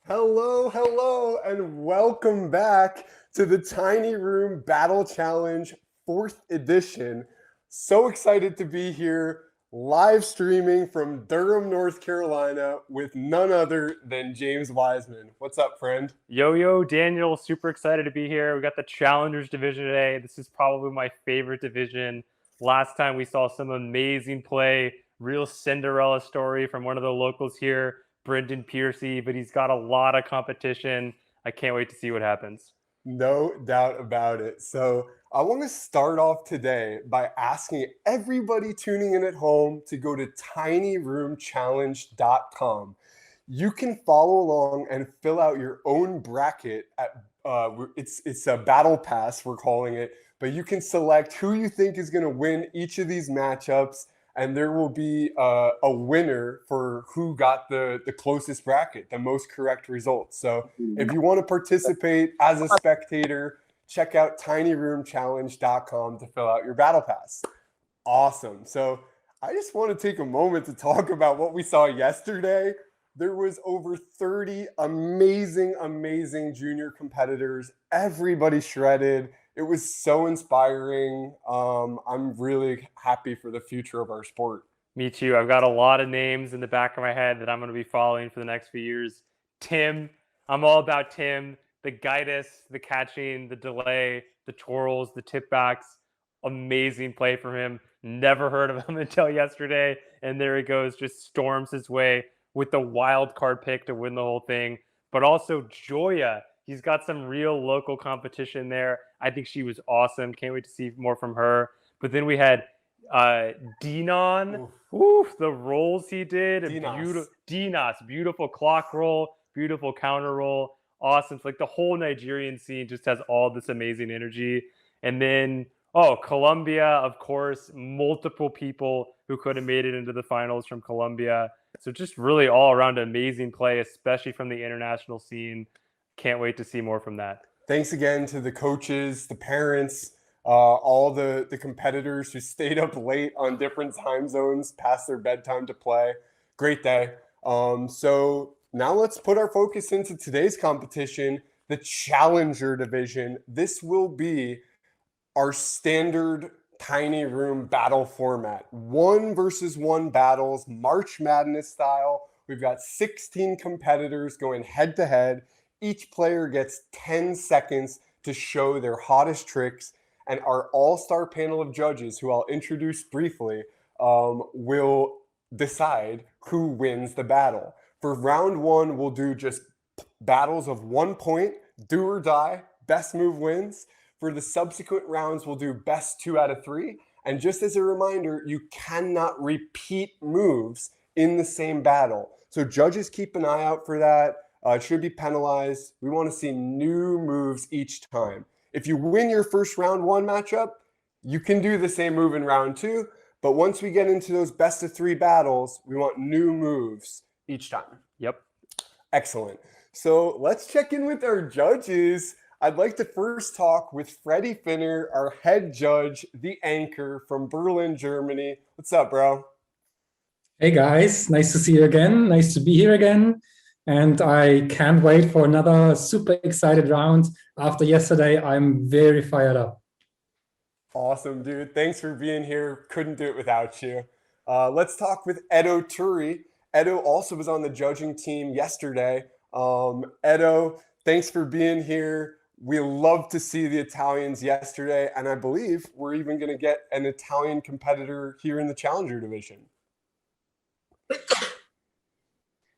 Hello, hello, and welcome back to the Tiny Room Battle Challenge 4th edition. So excited to be here, live streaming from Durham, North Carolina, with none other than James Wiseman. What's up, friend? Yo, Daniel, super excited to be here. We got the Challengers division today. This is probably my favorite division. Last time we saw some amazing play, real Cinderella story from one of the locals here, Brendan Piercy, but he's got a lot of competition. I can't wait to see what happens. No doubt about it. So, I want to start off today by asking everybody tuning in at home to go to tinyroomchallenge.com. You can follow along and fill out your own bracket at it's a battle pass, we're calling it, but you can select who you think is going to win each of these matchups, and there will be a winner for who got the closest bracket, the most correct results. So if you want to participate as a spectator, check out tinyroomchallenge.com to fill out your battle pass. Awesome. So I just want to take a moment to talk about what we saw yesterday. There was over 30 amazing junior competitors. Everybody shredded. It was so inspiring. I'm really happy for the future of our sport. Me too. I've got a lot of names in the back of my head that I'm going to be following for the next few years. Tim, I'm all about Tim. The guidance, the catching, the delay, the twirls, the tip backs. Amazing play from him. Never heard of him until yesterday. And there he goes, just storms his way with the wild card pick to win the whole thing. But also Joya. He's got some real local competition there. I think she was awesome. Can't wait to see more from her. But then we had Dinon. Oof, the rolls he did. Dinas, beautiful clock roll, beautiful counter roll. Awesome. It's like the whole Nigerian scene just has all this amazing energy. And then, Colombia, of course, multiple people who could have made it into the finals from Colombia. So just really all around amazing play, especially from the international scene. Can't wait to see more from that. Thanks again to the coaches, the parents, all the competitors who stayed up late on different time zones past their bedtime to play. Great day. So now let's put our focus into today's competition, the Challenger division. This will be our standard tiny room battle format. 1-versus-1 battles, March Madness style. We've got 16 competitors going head to head. Each player gets 10 seconds to show their hottest tricks, and our all-star panel of judges, who I'll introduce briefly, will decide who wins the battle. For round one, we'll do just battles of 1 point, do or die, best move wins. For the subsequent rounds, we'll do best 2 out of 3. And just as a reminder, you cannot repeat moves in the same battle. So judges keep an eye out for that. It should be penalized. We want to see new moves each time. If you win your first round one matchup, you can do the same move in round two. But once we get into those best of 3 battles, we want new moves each time. Yep. Excellent. So let's check in with our judges. I'd like to first talk with Freddie Finner, our head judge, the anchor from Berlin, Germany. What's up, bro? Hey guys, nice to see you again. Nice to be here again. And I can't wait for another super excited round. After yesterday, I'm very fired up. Awesome, dude. Thanks for being here. Couldn't do it without you. Let's talk with Edo Turi. Edo also was on the judging team yesterday. Edo, thanks for being here. We love to see the Italians yesterday, and I believe we're even going to get an Italian competitor here in the Challenger division.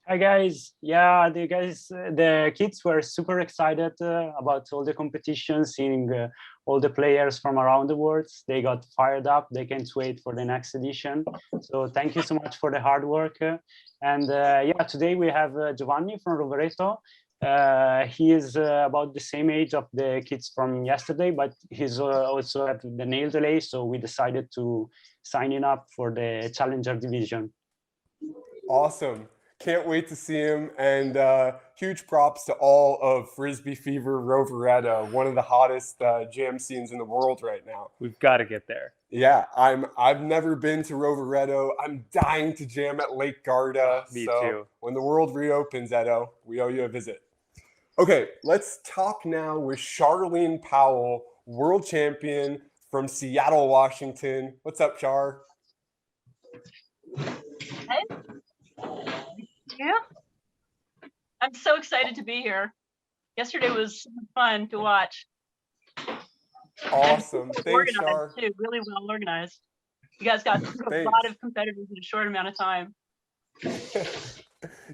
Hi guys, yeah, the kids were super excited about all the competitions, seeing all the players from around the world. They got fired up. They can't wait for the next edition. So thank you so much for the hard work. Yeah, today we have Giovanni from Rovereto. He is about the same age of the kids from yesterday, but he's also at the nail delay. So we decided to sign him up for the Challenger division. Awesome. Can't wait to see him, and huge props to all of Frisbee Fever Rovereto, one of the hottest jam scenes in the world right now. We've got to get there. Yeah, I've never been to Rovereto. I'm dying to jam at Lake Garda. Me so too. When the world reopens, Edo, we owe you a visit. Okay, let's talk now with Charlene Powell, world champion from Seattle, Washington. What's up, Char? Yeah, I'm so excited to be here. Yesterday was fun to watch. Awesome. Thanks, Organized Char. too, really well organized. You guys got through a Thanks. lot of competitors in a short amount of time.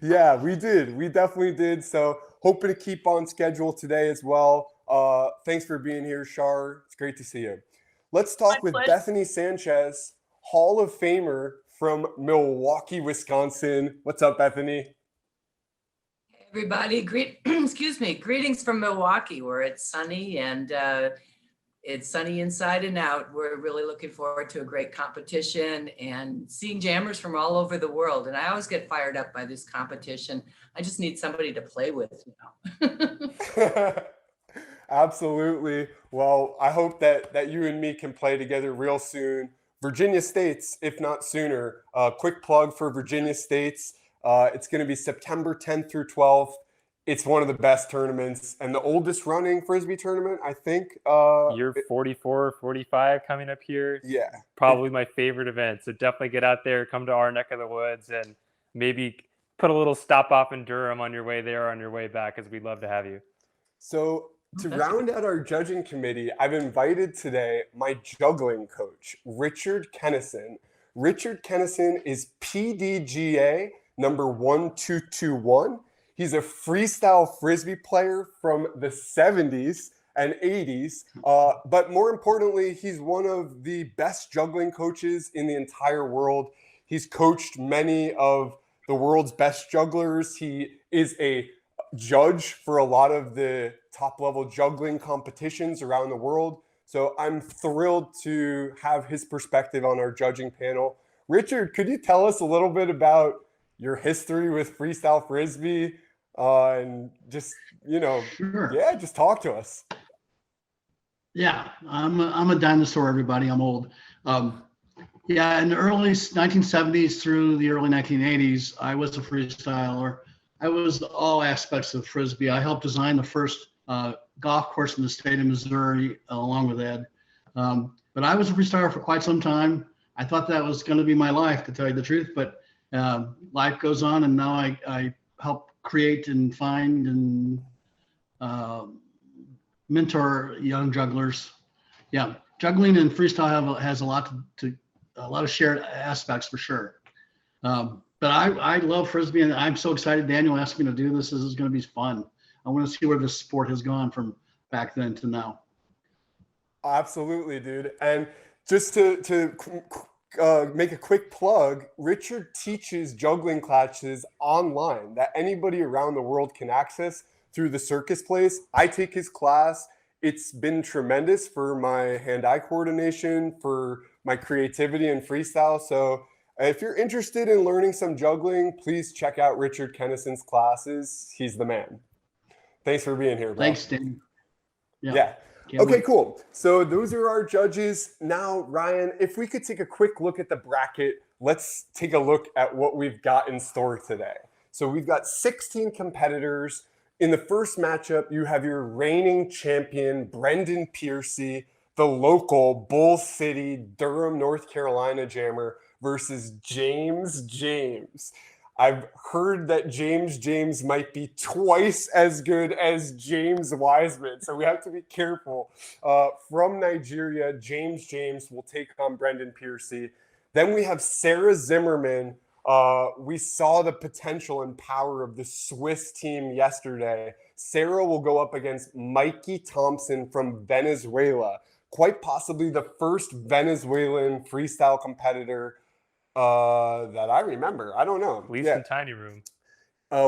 Yeah, we did. We definitely did. So hoping to keep on schedule today as well. Thanks for being here, Char. It's great to see you. Let's talk My with pleasure. Bethany Sanchez, Hall of Famer from Milwaukee, Wisconsin. What's up, Bethany? Hey, everybody, excuse me, greetings from Milwaukee, where it's sunny and it's sunny inside and out. We're really looking forward to a great competition and seeing jammers from all over the world. And I always get fired up by this competition. I just need somebody to play with, you know. Absolutely. Well, I hope that you and me can play together real soon. Virginia States, if not sooner. Quick plug for Virginia States. It's going to be September 10th through 12th. It's one of the best tournaments and the oldest running Frisbee tournament, I think. Year 44 or 45 coming up here. Yeah. Probably my favorite event. So definitely get out there, come to our neck of the woods, and maybe put a little stop off in Durham on your way there, on your way back, because we'd love to have you. So to round out our judging committee, I've invited today my juggling coach, Richard Kennison. Richard Kennison is PDGA number 1221. He's a freestyle Frisbee player from the 70s and 80s. But more importantly, he's one of the best juggling coaches in the entire world. He's coached many of the world's best jugglers. He is a judge for a lot of the top level juggling competitions around the world. So I'm thrilled to have his perspective on our judging panel. Richard, could you tell us a little bit about your history with freestyle Frisbee and just, Sure. Yeah, just talk to us. Yeah, I'm a dinosaur, everybody. I'm old. Yeah, in the early 1970s through the early 1980s, I was a freestyler. I was all aspects of Frisbee. I helped design the first golf course in the state of Missouri, along with Ed. But I was a freestyler for quite some time. I thought that was going to be my life, to tell you the truth. But life goes on, and now I help create and find and mentor young jugglers. Yeah, juggling and freestyle has a lot of shared aspects for sure. But I love Frisbee, and I'm so excited Daniel asked me to do this. This is going to be fun. I want to see where this sport has gone from back then to now. Absolutely, dude. And just to make a quick plug, Richard teaches juggling classes online that anybody around the world can access through the Circus Place. I take his class. It's been tremendous for my hand-eye coordination, for my creativity and freestyle. So if you're interested in learning some juggling, please check out Richard Kennison's classes. He's the man. Thanks for being here, bro. Thanks, Dan. Yeah. Okay, cool. So those are our judges. Now, Ryan, if we could take a quick look at the bracket, let's take a look at what we've got in store today. So we've got 16 competitors. In the first matchup, you have your reigning champion, Brendan Piercy, the local Bull City, Durham, North Carolina jammer versus James James. I've heard that James might be twice as good as James Wiseman, so we have to be careful. From Nigeria, James will take on Brendan Piercy. Then we have Sarah Zimmerman. We saw the potential and power of the Swiss team yesterday. Sarah will go up against Mikey Thompson from Venezuela, quite possibly the first Venezuelan freestyle competitor that I remember. I don't know. At least in Tiny Room.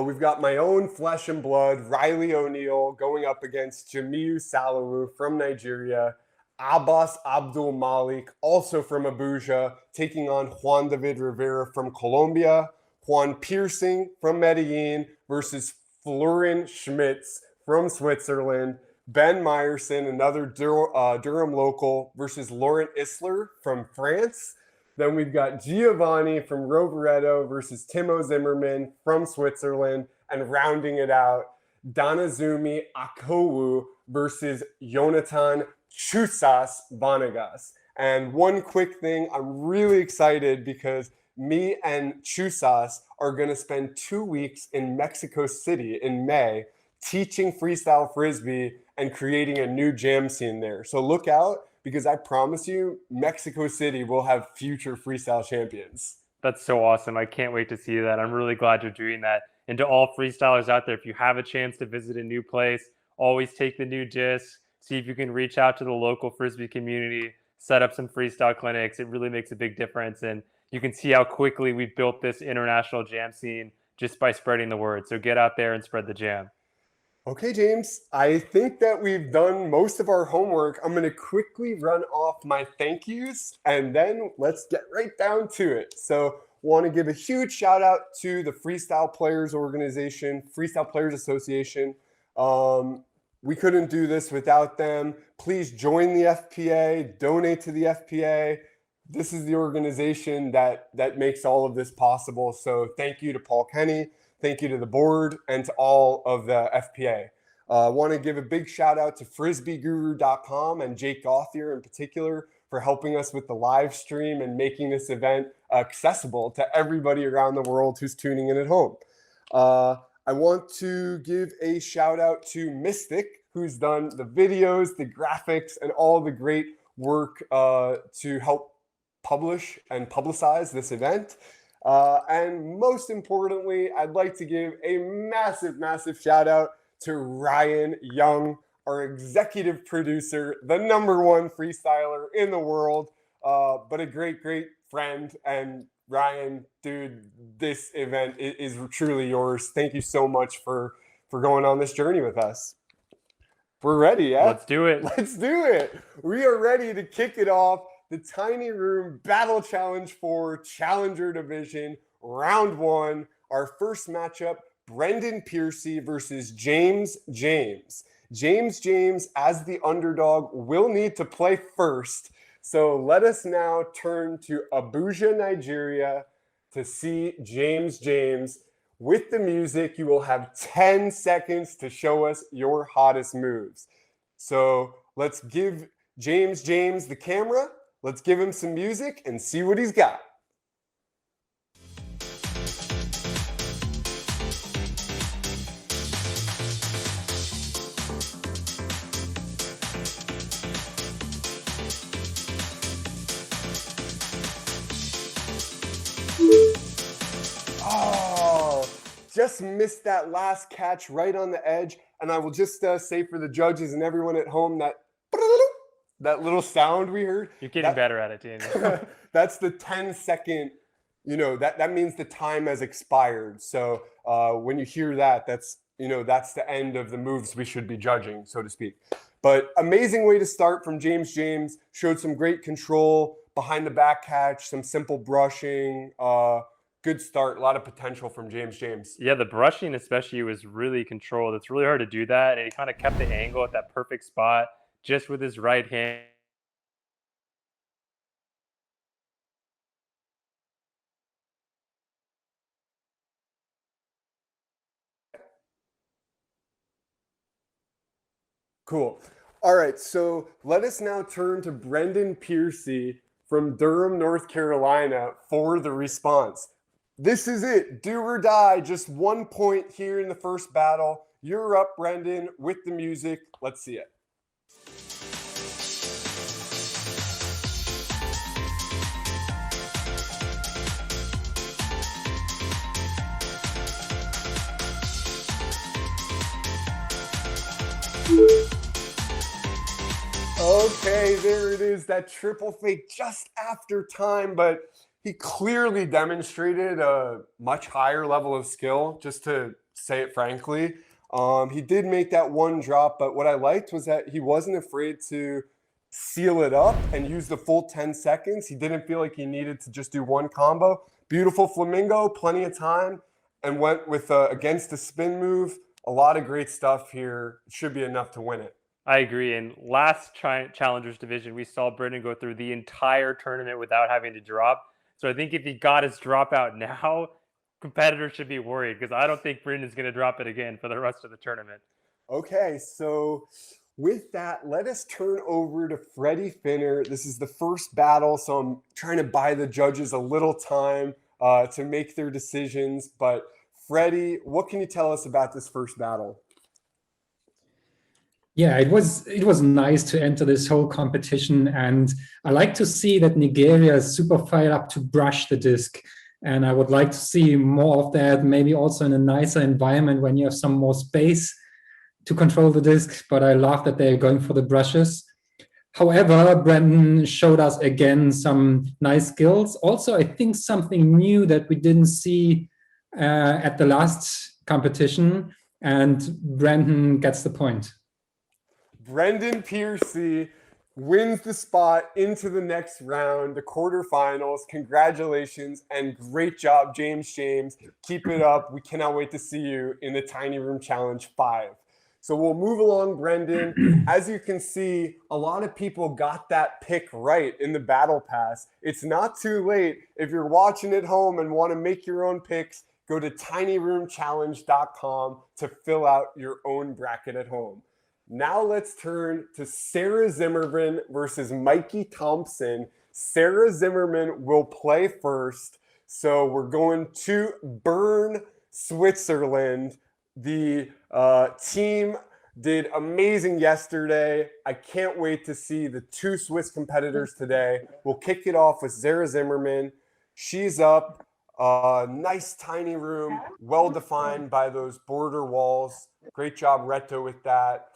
We've got my own flesh and blood, Riley O'Neill, going up against Jamiu Salawu from Nigeria. Abbas Abdul Malik, also from Abuja, taking on Juan David Rivera from Colombia. Juan Piercing from Medellin versus Florin Schmitz from Switzerland. Ben Meyerson, another Durham local, versus Laurent Isler from France. Then we've got Giovanni from Rovereto versus Timo Zimmerman from Switzerland. And rounding it out, Danazumi Akowu versus Jonathan Chusas Vanegas. And one quick thing, I'm really excited because me and Chusas are going to spend 2 weeks in Mexico City in May teaching freestyle frisbee and creating a new jam scene there. So look out, because I promise you, Mexico City will have future freestyle champions. That's so awesome. I can't wait to see that. I'm really glad you're doing that. And to all freestylers out there, if you have a chance to visit a new place, always take the new disc, see if you can reach out to the local frisbee community, set up some freestyle clinics. It really makes a big difference. And you can see how quickly we've built this international jam scene just by spreading the word. So get out there and spread the jam. Okay, James, I think that we've done most of our homework. I'm going to quickly run off my thank yous, and then let's get right down to it. So want to give a huge shout out to the Freestyle Players Organization, Freestyle Players Association. We couldn't do this without them. Please join the FPA, donate to the FPA. This is the organization that makes all of this possible. So thank you to Paul Kenny. Thank you to the board and to all of the FPA. I want to give a big shout out to frisbeeguru.com and Jake Gauthier in particular for helping us with the live stream and making this event accessible to everybody around the world who's tuning in at home. I want to give a shout out to Mystic, who's done the videos, the graphics, and all the great work to help publish and publicize this event. And most importantly, I'd like to give a massive, massive shout out to Ryan Young, our executive producer, the #1 freestyler in the world, but a great, great friend. And Ryan, dude, this event is truly yours. Thank you so much for going on this journey with us. We're ready, yeah? Let's do it. Let's do it. We are ready to kick it off. The Tiny Room Battle Challenge for Challenger Division, Round 1. Our first matchup, Brendan Piercy versus James James. James, as the underdog, will need to play first. So let us now turn to Abuja, Nigeria to see James. With the music, you will have 10 seconds to show us your hottest moves. So let's give James the camera. Let's give him some music and see what he's got. Oh, just missed that last catch right on the edge. And I will just say for the judges and everyone at home that little sound we heard. You're getting better at it, Daniel. That's the 10-second, that means the time has expired. So when you hear that, that's the end of the moves we should be judging, so to speak. But amazing way to start from James. Showed some great control, behind the back catch, some simple brushing. Good start, a lot of potential from James. Yeah, the brushing especially was really controlled. It's really hard to do that. And he kind of kept the angle at that perfect spot just with his right hand. Cool. All right, so let us now turn to Brendan Piercy from Durham, North Carolina for the response. This is it, do or die, just 1 point here in the first battle. You're up, Brendan, with the music. Let's see it. Okay, there it is, that triple fake just after time, but he clearly demonstrated a much higher level of skill, just to say it frankly. He did make that one drop, but what I liked was that he wasn't afraid to seal it up and use the full 10 seconds. He didn't feel like he needed to just do one combo. Beautiful flamingo, plenty of time, and went with against the spin move. A lot of great stuff here. Should be enough to win it. I agree. And last Challengers Division, we saw Brendan go through the entire tournament without having to drop. So I think if he got his dropout now, competitors should be worried because I don't think Brendan's going to drop it again for the rest of the tournament. Okay, so with that, let us turn over to Freddie Finner. This is the first battle, so I'm trying to buy the judges a little time to make their decisions. But Freddie, what can you tell us about this first battle? Yeah, it was nice to enter this whole competition, and I like to see that Nigeria is super fired up to brush the disc. And I would like to see more of that, maybe also in a nicer environment when you have some more space to control the disc. But I love that they're going for the brushes. However, Brendan showed us again some nice skills. Also, I think something new that we didn't see at the last competition, and Brendan gets the point. Brendan Piercy wins the spot into the next round, the quarterfinals. Congratulations and great job, James. Keep it up. We cannot wait to see you in the Tiny Room Challenge 5. So we'll move along, Brendan. As you can see, a lot of people got that pick right in the Battle Pass. It's not too late. If you're watching at home and want to make your own picks, go to tinyroomchallenge.com to fill out your own bracket at home. Now let's turn to Sarah Zimmerman versus Mikey Thompson. Sarah Zimmerman will play first. So we're going to Bern, Switzerland. The team did amazing yesterday. I can't wait to see the two Swiss competitors today. We'll kick it off with Sarah Zimmerman. She's up. Nice tiny room, well defined by those border walls. Great job, Reto, with that,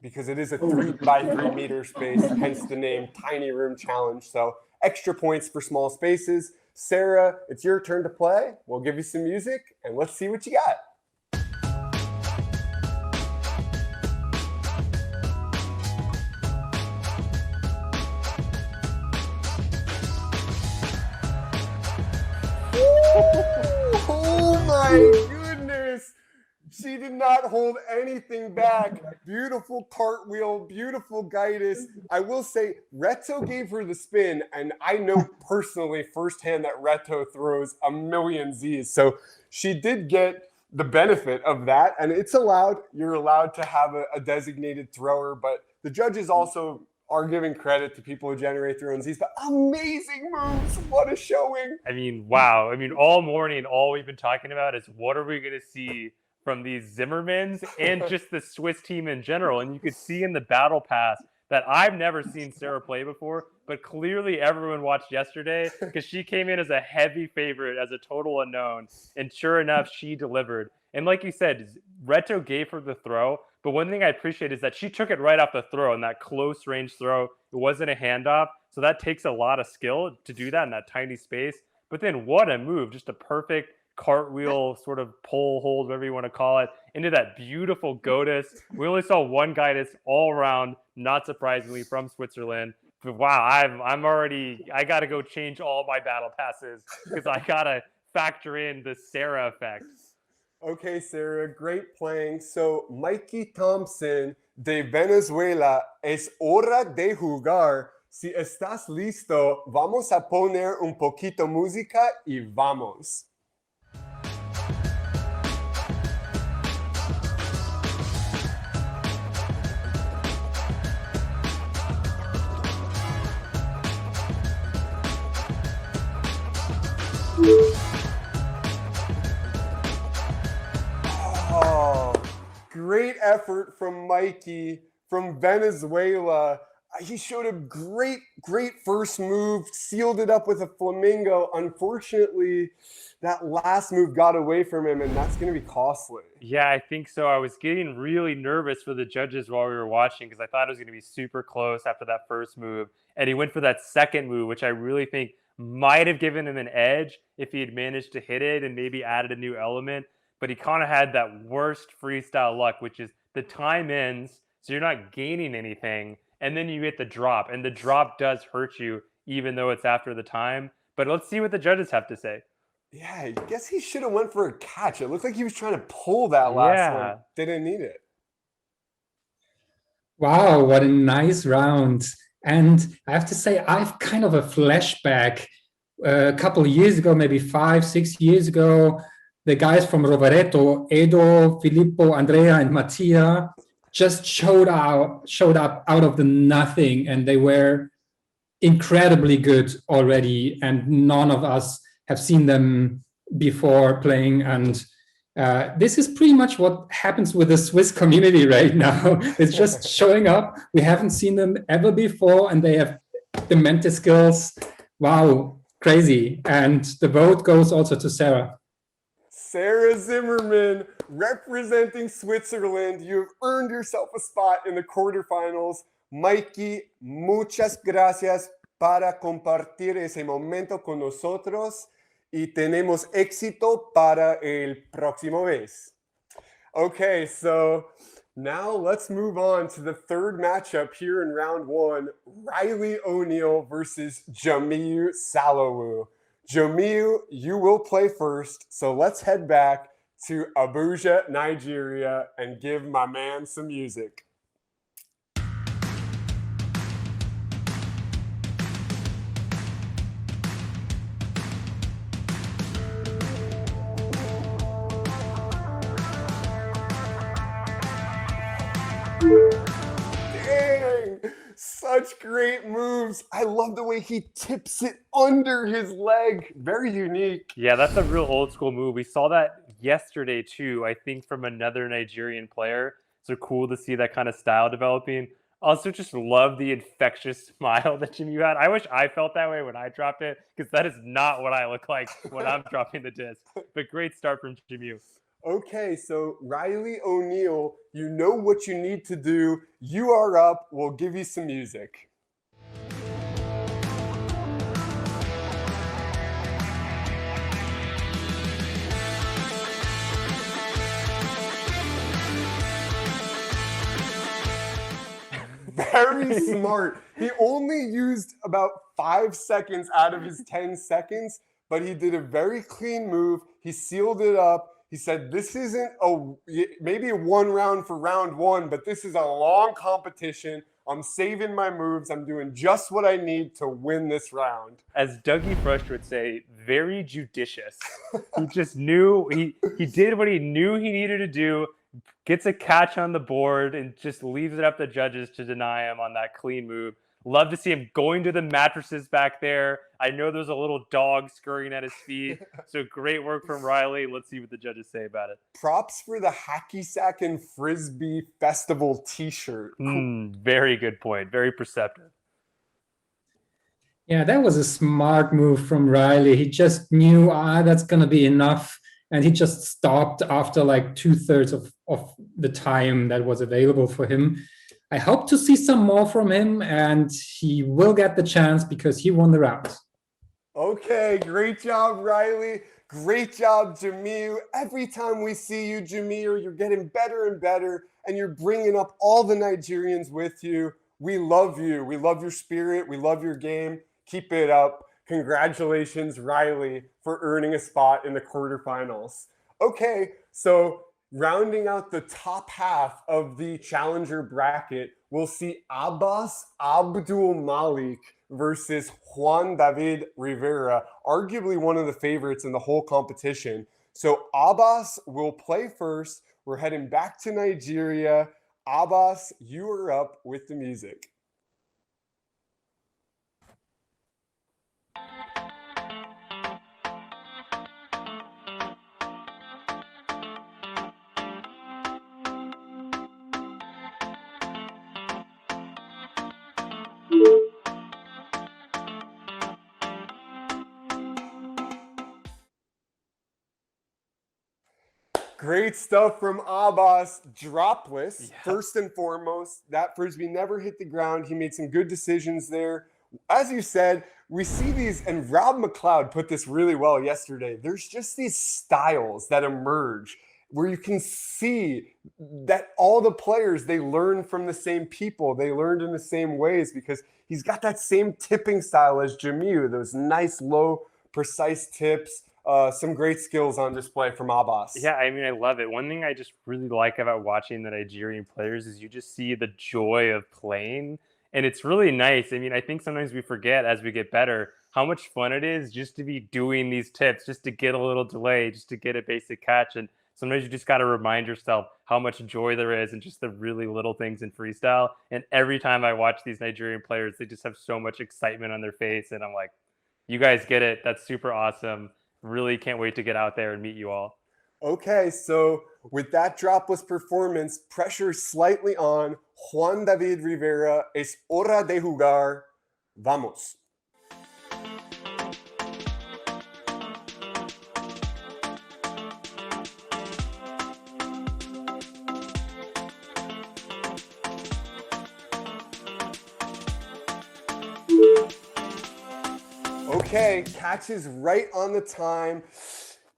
because it is a 3x3 meter space, hence the name Tiny Room Challenge. So extra points for small spaces. Sarah, it's your turn to play. We'll give you some music, and let's see what you got. Oh my goodness. She did not hold anything back. Beautiful cartwheel, beautiful guidance. I will say Reto gave her the spin, and I know personally firsthand that Reto throws a million Z's. So she did get the benefit of that, and it's allowed. You're allowed to have a designated thrower, but the judges also are giving credit to people who generate their own Z's. But amazing moves. What a showing. I mean, wow. I mean, all morning, all we've been talking about is what are we going to see from these Zimmermans and just the Swiss team in general. And you could see in the Battle Pass that I've never seen Sarah play before, but clearly everyone watched yesterday because she came in as a heavy favorite, as a total unknown. And sure enough, she delivered. And like you said, Reto gave her the throw. But one thing I appreciate is that she took it right off the throw, in that close range throw. It wasn't a handoff. So that takes a lot of skill to do that in that tiny space. But then what a move, just a perfect cartwheel, sort of pole hold, whatever you want to call it, into that beautiful Goddess. We only saw one Goddess all around, not surprisingly, from Switzerland. But wow, I got to go change all my battle passes because I got to factor in the Sarah effect. Okay, Sarah, great playing. So, Mikey Thompson de Venezuela, es hora de jugar. Si estás listo, vamos a poner un poquito música y vamos. Oh, great effort from Mikey from Venezuela. He showed a great first move, sealed it up with a flamingo. Unfortunately, that last move got away from him, and that's going to be costly. Yeah, I think so. I was getting really nervous for the judges while we were watching because I thought it was going to be super close after that first move. And he went for that second move, which I really think might have given him an edge if he had managed to hit it and maybe added a new element. But he kind of had that worst freestyle luck, which is the time ends, so you're not gaining anything, and then you hit the drop, and the drop does hurt you, even though it's after the time. But let's see what the judges have to say. Yeah, I guess he should have went for a catch. It looked like he was trying to pull that last one. Didn't need it. Wow, what a nice round. And I have to say, I've kind of a flashback. A couple of years ago, maybe 5, 6 years ago, the guys from Rovereto, Edo, Filippo, Andrea, and Mattia just showed up out of the nothing, and they were incredibly good already, and none of us have seen them before playing. And this is pretty much what happens with the Swiss community right now. It's just showing up. We haven't seen them ever before, and they have immense skills. Wow, crazy. And the vote goes also to Sarah. Sarah Zimmerman, representing Switzerland. You've earned yourself a spot in the quarterfinals. Mikey, muchas gracias para compartir ese momento con nosotros y tenemos éxito para el próximo vez. Okay, so now let's move on to the third matchup here in round one, Riley O'Neill versus Jamiu Salowu. Jamiu, you will play first, so let's head back to Abuja, Nigeria, and give my man some music. Dang, such great moves. I love the way he tips it under his leg. Very unique. Yeah, that's a real old school move. We saw that yesterday too, I think from another Nigerian player. So cool to see that kind of style developing. Also, just love the infectious smile that Jimmy had. I wish I felt that way when I dropped it, because that is not what I look like when I'm dropping the disc. But great start from Jimmy. Okay, so Riley O'Neill, you know what you need to do. You are up. We'll give you some music. Very smart. He only used about 5 seconds out of his 10 seconds, but he did a very clean move. He sealed it up. He said, this isn't maybe one round for round one, but this is a long competition. I'm saving my moves. I'm doing just what I need to win this round. As Dougie Fresh would say, very judicious. He just knew, he did what he knew he needed to do, gets a catch on the board, and just leaves it up to the judges to deny him on that clean move. Love to see him going to the mattresses back there. I know there's a little dog scurrying at his feet. So great work from Riley. Let's see what the judges say about it. Props for the Hacky Sack and Frisbee Festival t-shirt. Very good point. Very perceptive. Yeah, that was a smart move from Riley. He just knew, that's going to be enough. And he just stopped after like 2/3 of the time that was available for him. I hope to see some more from him, and he will get the chance because he won the round. Okay, great job, Riley. Great job, Jamiu. Every time we see you, Jamiu, you're getting better and better, and you're bringing up all the Nigerians with you. We love you. We love your spirit. We love your game. Keep it up. Congratulations, Riley, for earning a spot in the quarterfinals. Okay, so rounding out the top half of the challenger bracket, we'll see Abbas Abdul Malik versus Juan David Rivera, arguably one of the favorites in the whole competition. So Abbas will play first. We're heading back to Nigeria. Abbas, you are up with the music. Great stuff from Abbas. Dropless, first and foremost. That Frisbee never hit the ground. He made some good decisions there. As you said, we see these, and Rob McLeod put this really well yesterday. There's just these styles that emerge where you can see that all the players, they learn from the same people. They learned in the same ways because he's got that same tipping style as Jamiu, those nice, low, precise tips. some great skills on display from Abbas. Yeah, I mean, I love it. One thing I just really like about watching the Nigerian players is you just see the joy of playing, and it's really nice. I mean, I think sometimes we forget as we get better how much fun it is just to be doing these tips, just to get a little delay, just to get a basic catch. And sometimes you just got to remind yourself how much joy there is and just the really little things in freestyle. And every time I watch these Nigerian players, they just have so much excitement on their face. And I'm like, you guys get it. That's super awesome. Really can't wait to get out there and meet you all. Okay, so with that dropless performance, pressure slightly on. Juan David Rivera, es hora de jugar. Vamos. Okay, catches right on the time.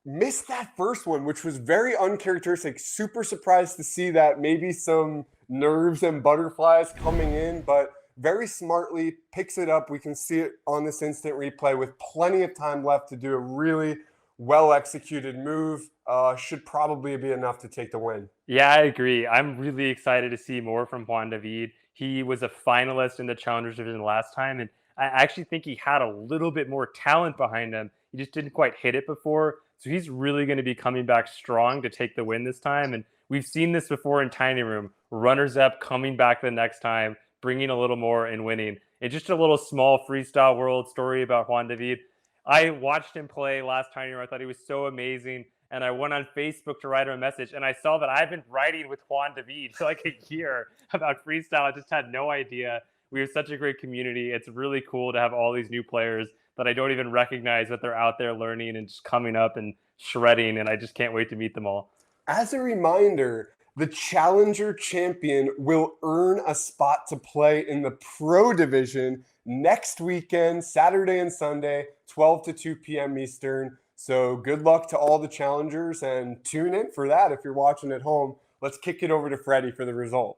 Missed that first one, which was very uncharacteristic. Super surprised to see that. Maybe some nerves and butterflies coming in, but very smartly picks it up. We can see it on this instant replay with plenty of time left to do a really well-executed move. Should probably be enough to take the win. Yeah, I agree. I'm really excited to see more from Juan David. He was a finalist in the Challengers Division last time, and I actually think he had a little bit more talent behind him. He just didn't quite hit it before. So he's really going to be coming back strong to take the win this time. And we've seen this before in Tiny Room. Runners up, coming back the next time, bringing a little more and winning. And just a little small freestyle world story about Juan David. I watched him play last Tiny Room. I thought he was so amazing. And I went on Facebook to write him a message. And I saw that I've been writing with Juan David for like a year about freestyle. I just had no idea. We have such a great community. It's really cool to have all these new players that I don't even recognize that they're out there learning and just coming up and shredding. And I just can't wait to meet them all. As a reminder, the Challenger champion will earn a spot to play in the Pro Division next weekend, Saturday and Sunday, 12 to 2 p.m. Eastern. So good luck to all the challengers and tune in for that if you're watching at home. Let's kick it over to Freddie for the result.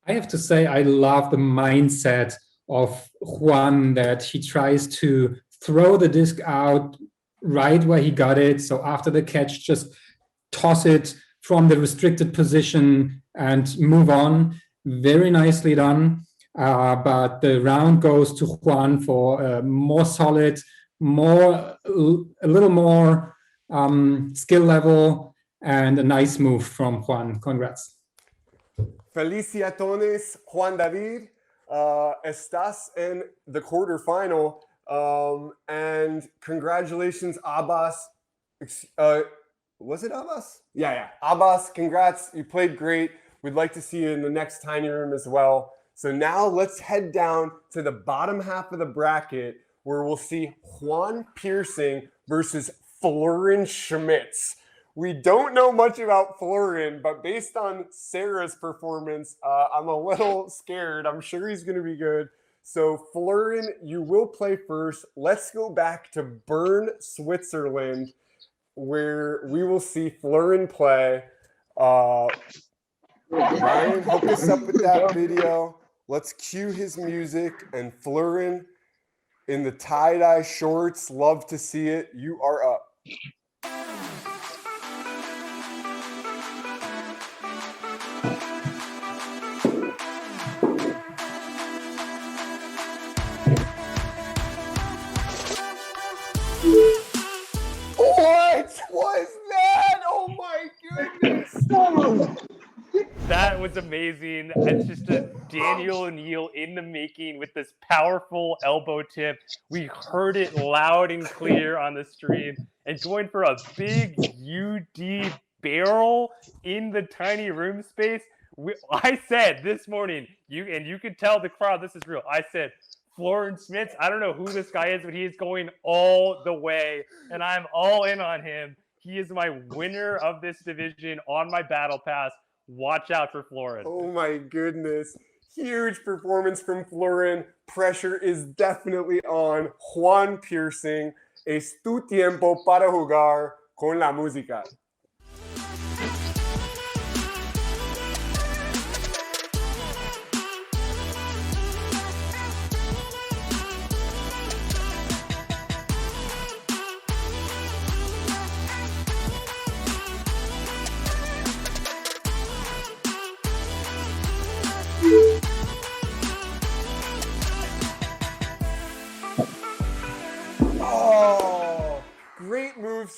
I have to say, I love the mindset of Juan, that he tries to throw the disc out right where he got it. So after the catch, just toss it from the restricted position and move on. Very nicely done. But the round goes to Juan for more solid, a little more skill level, and a nice move from Juan. Congrats. Felicitaciones, Juan David. Estás en the quarterfinal. And congratulations, Abbas. Was it Abbas? Yeah. Abbas, congrats. You played great. We'd like to see you in the next Tiny Room as well. So now let's head down to the bottom half of the bracket where we'll see Juan Piercing versus Florin Schmitz. We don't know much about Florin, but based on Sarah's performance, I'm a little scared. I'm sure he's going to be good. So Florin, you will play first. Let's go back to Bern, Switzerland, where we will see Florin play. Ryan, hook us up with that video. Let's cue his music. And Florin in the tie-dye shorts. Love to see it. You are up. What was that? Oh my goodness. That was amazing. It's just a Daniel O'Neill in the making with this powerful elbow tip. We heard it loud and clear on the stream, and going for a big UD barrel in the Tiny Room space. I said this morning, you could tell the crowd this is real. I said, Florin Schmitz, I don't know who this guy is, but he is going all the way, and I'm all in on him. He is my winner of this division on my battle pass. Watch out for Florin. Oh my goodness. Huge performance from Florin. Pressure is definitely on. Juan Piercing. Es tu tiempo para jugar con la música.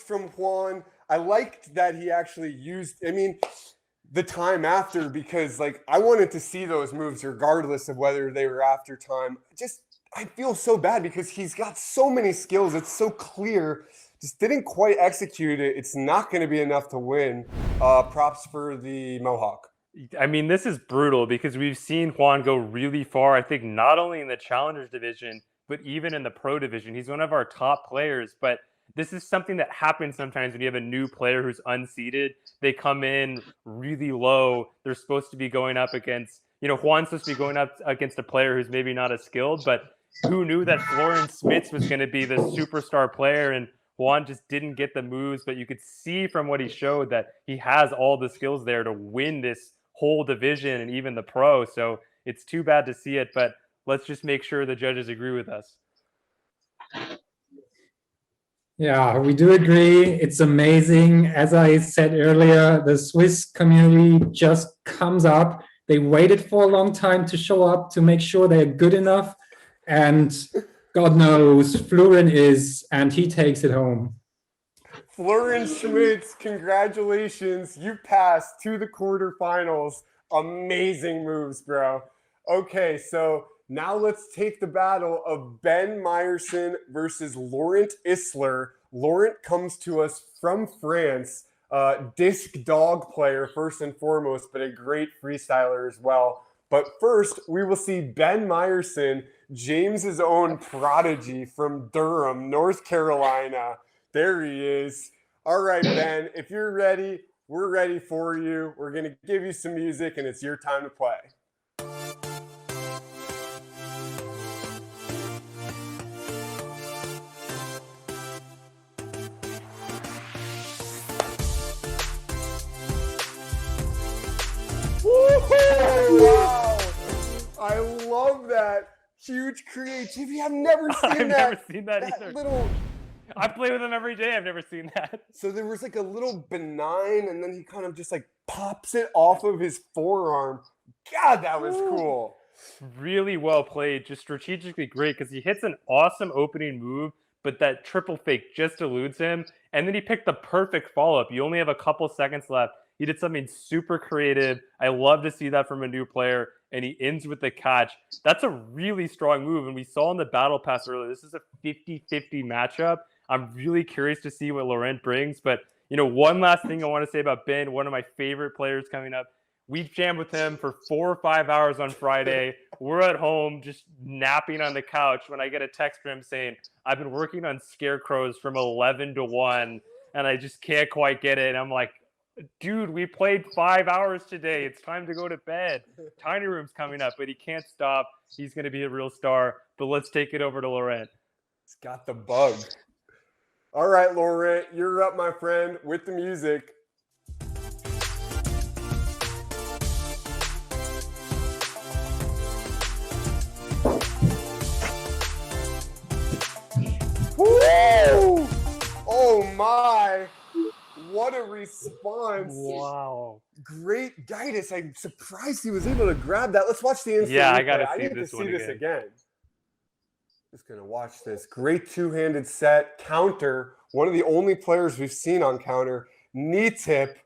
from Juan. I liked that he actually used, the time after, because like I wanted to see those moves regardless of whether they were after time. I feel so bad because he's got so many skills. It's so clear. Just didn't quite execute it. It's not going to be enough to win. Props for the Mohawk. I mean, this is brutal because we've seen Juan go really far. I think not only in the Challengers division, but even in the Pro division. He's one of our top players. But this is something that happens sometimes when you have a new player who's unseeded. They come in really low. They're supposed to be going up against, Juan's supposed to be going up against a player who's maybe not as skilled, but who knew that Florian Smits was going to be the superstar player, and Juan just didn't get the moves. But you could see from what he showed that he has all the skills there to win this whole division and even the Pro. So it's too bad to see it, but let's just make sure the judges agree with us. Yeah, we do agree. It's amazing. As I said earlier, the Swiss community just comes up. They waited for a long time to show up to make sure they're good enough. And God knows, Florian is, and he takes it home. Florian Schmitz, congratulations. You passed to the quarterfinals. Amazing moves, bro. Okay, so now let's take the battle of Ben Meyerson versus Laurent Isler. Laurent comes to us from France. Disc dog player, first and foremost, but a great freestyler as well. But first, we will see Ben Meyerson, James's own prodigy from Durham, North Carolina. There he is. All right, Ben, if you're ready, we're ready for you. We're going to give you some music, and it's your time to play. Wow. I love that. Huge creativity. I've never seen I've that. never seen that either. Little. I play with him every day. I've never seen that. So there was like a little benign, and then he kind of just like pops it off of his forearm. God, that was cool. Really well played. Just strategically great because he hits an awesome opening move, but that triple fake just eludes him. And then he picked the perfect follow-up. You only have a couple seconds left. He did something super creative. I love to see that from a new player. And he ends with the catch. That's a really strong move. And we saw in the battle pass earlier, this is a 50-50 matchup. I'm really curious to see what Laurent brings. But, one last thing I want to say about Ben, one of my favorite players coming up. We jammed with him for 4 or 5 hours on Friday. We're at home just napping on the couch when I get a text from him saying, I've been working on scarecrows from 11 to 1, and I just can't quite get it. And I'm like, dude, we played 5 hours today. It's time to go to bed. Tiny Room's coming up, but he can't stop. He's going to be a real star. But let's take it over to Laurent. He's got the bug. All right, Laurent, you're up, my friend, with the music. Woo! Oh my! What a response! Wow! Great guidance. I'm surprised he was able to grab that. Let's watch the instant. Yeah, replay. I gotta see need this to one see this again. again. Just gonna watch this. Great two-handed set counter. One of the only players we've seen on counter. Knee tip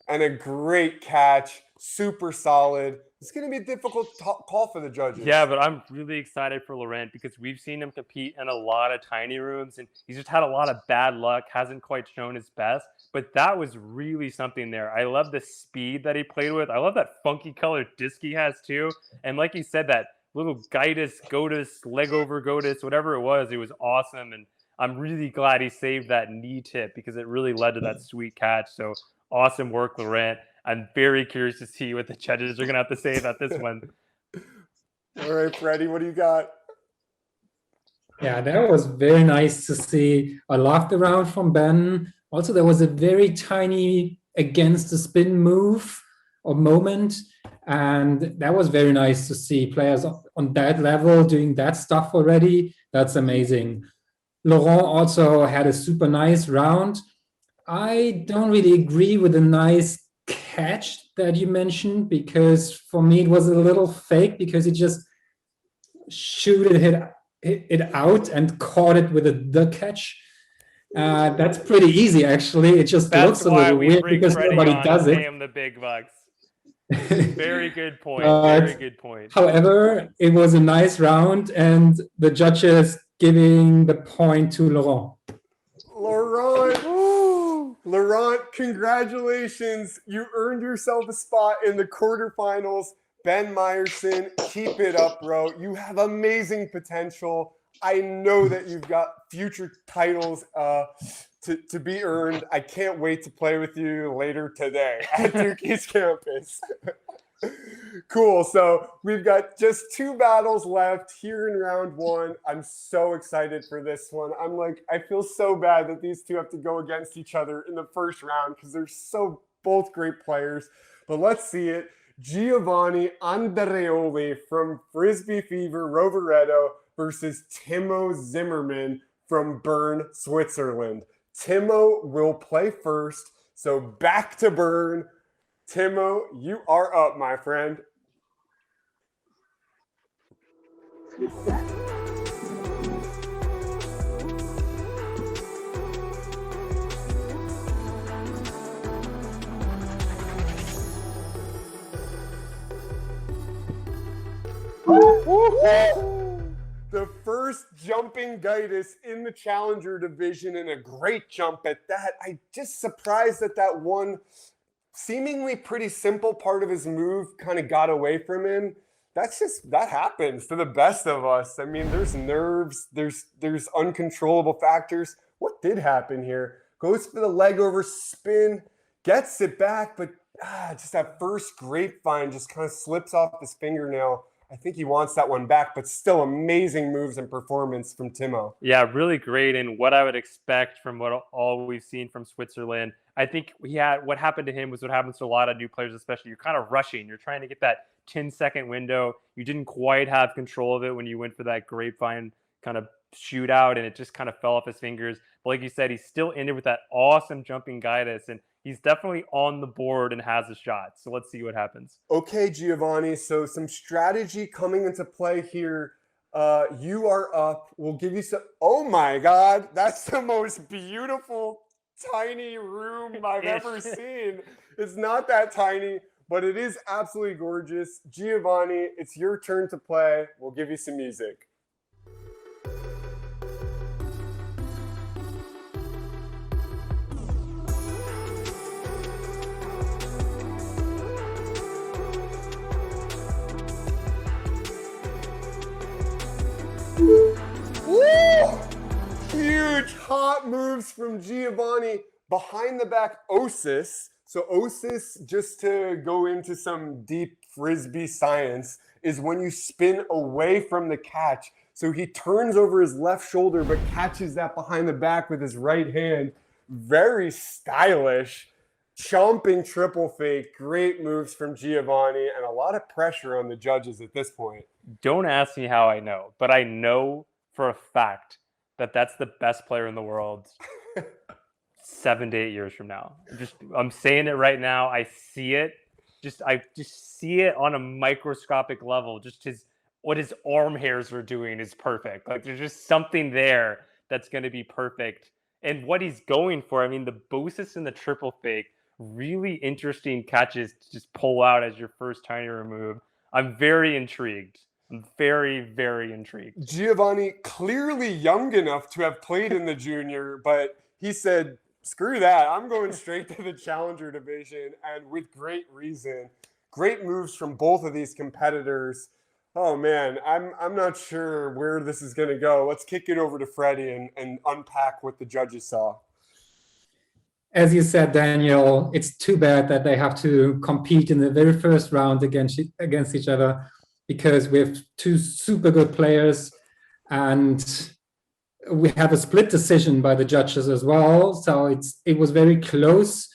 and a great catch. Super solid. It's going to be a difficult call for the judges. Yeah, but I'm really excited for Laurent because we've seen him compete in a lot of tiny rooms, and he's just had a lot of bad luck, hasn't quite shown his best. But that was really something there. I love the speed that he played with. I love that funky colored disc he has too. And like you said, that little Gaitis, Gotis, leg over Gotis, whatever it was awesome. And I'm really glad he saved that knee tip because it really led to that sweet catch. So awesome work, Laurent. I'm very curious to see what the judges are going to have to say about this one. All right, Freddie, what do you got? Yeah, that was very nice to see. I laughed around from Ben. Also, there was a very tiny against the spin move or moment. And that was very nice to see players on that level doing that stuff already. That's amazing. Laurent also had a super nice round. I don't really agree with the nice catch that you mentioned because for me it was a little fake because he just shooted it out and caught it with the catch. That's pretty easy, actually. It just That's looks a why little we weird bring because Freddie nobody on does and pay it. him the big bucks. Very good point. Very But, good point. however, it was a nice round, and the judges giving the point to Laurent. Laurent, congratulations. You earned yourself a spot in the quarterfinals. Ben Meyerson, keep it up, bro. You have amazing potential. I know that you've got future titles to be earned. I can't wait to play with you later today at Duke East campus. Cool. So we've got just 2 battles left here in round 1. I'm so excited for this one. I feel so bad that these two have to go against each other in the first round because they're both great players. But let's see it. Giovanni Andreoli from Frisbee Fever Rovereto versus Timo Zimmerman from Bern, Switzerland. Timo will play first. So back to Bern. Timo, you are up, my friend. The first jumping Gaitis in the Challenger division, and a great jump at that. I'm just surprised that one seemingly pretty simple part of his move kind of got away from him. That happens to the best of us. I mean, there's nerves, there's uncontrollable factors. What did happen here? Goes for the leg over spin, gets it back, but just that first grapevine just kind of slips off his fingernail. I think he wants that one back, but still amazing moves and performance from Timo. Yeah, really great. And what I would expect from all we've seen from Switzerland, I think what happened to him was what happens to a lot of new players, especially. You're kind of rushing. You're trying to get that 10-second window. You didn't quite have control of it when you went for that grapevine kind of shootout, and it just kind of fell off his fingers. But like you said, he still ended with that awesome jumping Gaitis, and he's definitely on the board and has a shot. So let's see what happens. Okay, Giovanni. So some strategy coming into play here. You are up. We'll give you some. Oh my God, that's the most beautiful tiny room I've ever seen. It's not that tiny, but it is absolutely gorgeous. Giovanni, it's your turn to play. We'll give you some music. Woo! Huge hot moves from Giovanni. Behind the back Osis. So Osis, just to go into some deep Frisbee science, is when you spin away from the catch. So he turns over his left shoulder, but catches that behind the back with his right hand. Very stylish. Chomping triple fake. Great moves from Giovanni, and a lot of pressure on the judges at this point. Don't ask me how I know, but I know for a fact that that's the best player in the world 7 to 8 years from now. I'm saying it right now. I see it. I just see it on a microscopic level. Just what his arm hairs are doing is perfect. Like there's just something there that's going to be perfect. And what he's going for, I mean, the Bosis and the triple fake, really interesting catches to just pull out as your first tiny remove. I'm very intrigued. I'm very, very intrigued. Giovanni, clearly young enough to have played in the junior, but he said, screw that. I'm going straight to the Challenger division, and with great reason. Great moves from both of these competitors. Oh, man, I'm not sure where this is going to go. Let's kick it over to Freddie and unpack what the judges saw. As you said, Daniel, it's too bad that they have to compete in the very first round against each other, because we have 2 super good players, and we have a split decision by the judges as well. So it was very close.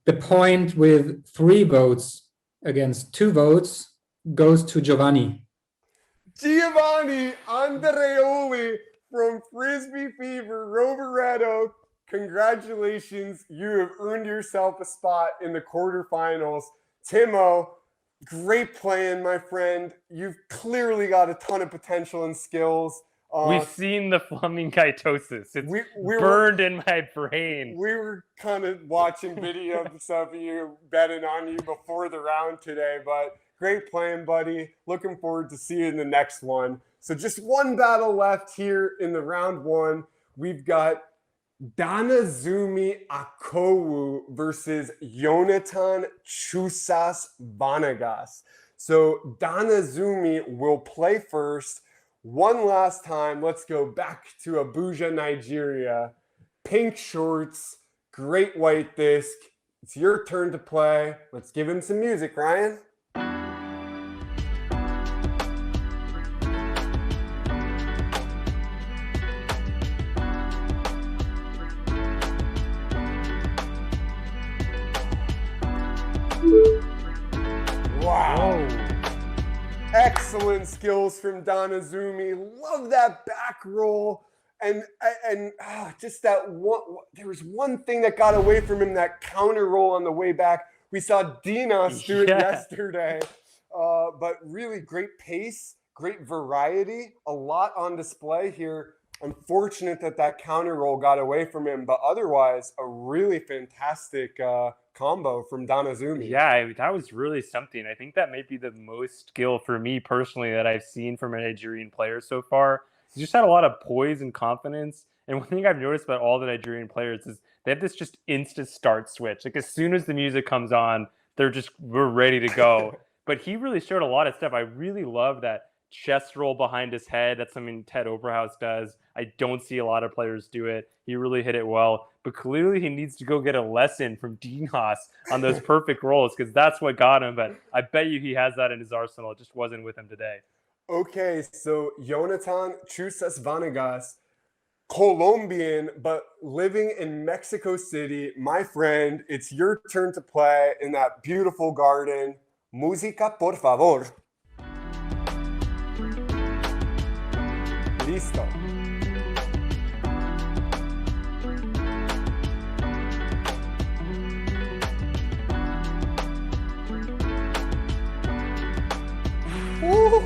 The point with 3 votes against 2 votes goes to Giovanni. Giovanni Andreoli from Frisbee Fever Rovereto. Congratulations. You have earned yourself a spot in the quarterfinals. Timo, great playing, my friend. You've clearly got a ton of potential and skills. We've seen the flamingitosis. It's we were burned in my brain. we were kind of watching videos of you betting on you before the round today, but great playing, buddy. Looking forward to seeing you in the next one. So just one battle left here in the round one. We've got Danazumi Akowu versus Jonathan Chusas Vanagas. So Danazumi will play first. One last time, let's go back to Abuja, Nigeria. Pink shorts, great white disc. It's your turn to play. Let's give him some music, Ryan. Wow. Excellent skills from Danazumi. Love that back roll. And just that one, there was one thing that got away from him, that counter roll on the way back. We saw Dinas do it yesterday. But really great pace, great variety, a lot on display here. Unfortunate that counter roll got away from him, but otherwise a really fantastic combo from Danazumi. Yeah, that was really something. I think that might be the most skill for me personally that I've seen from a Nigerian player so far. He just had a lot of poise and confidence. And one thing I've noticed about all the Nigerian players is they have this just instant start switch. Like as soon as the music comes on, we're ready to go. But he really showed a lot of stuff. I really love that chest roll behind his head. That's something Ted Oberhaus does. I don't see a lot of players do it. He really hit it well. But clearly he needs to go get a lesson from Dinas on those perfect rolls, because that's what got him. But I bet you he has that in his arsenal. It just wasn't with him today. Okay, so Jonathan Chusas Vanagas, Colombian, but living in Mexico City. My friend, it's your turn to play in that beautiful garden. Música, por favor. Listo. Ooh,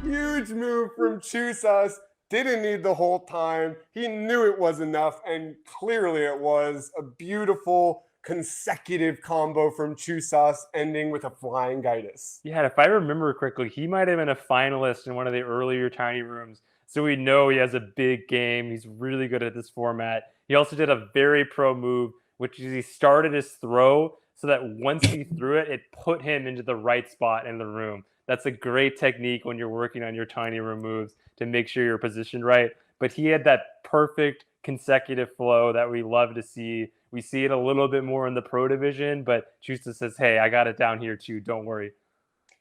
huge move from Chusas. Didn't need the whole time. He knew it was enough, and clearly it was. A beautiful consecutive combo from Chusas, ending with a flying Gaitis. Yeah, if I remember correctly, he might have been a finalist in one of the earlier Tiny Rooms. So we know he has a big game. He's really good at this format. He also did a very pro move, which is he started his throw so that once he threw it, it put him into the right spot in the room. That's a great technique when you're working on your Tiny Room moves to make sure you're positioned right. But he had that perfect consecutive flow that we love to see. We see it a little bit more in the pro division, but Chusa says, hey, I got it down here too. Don't worry.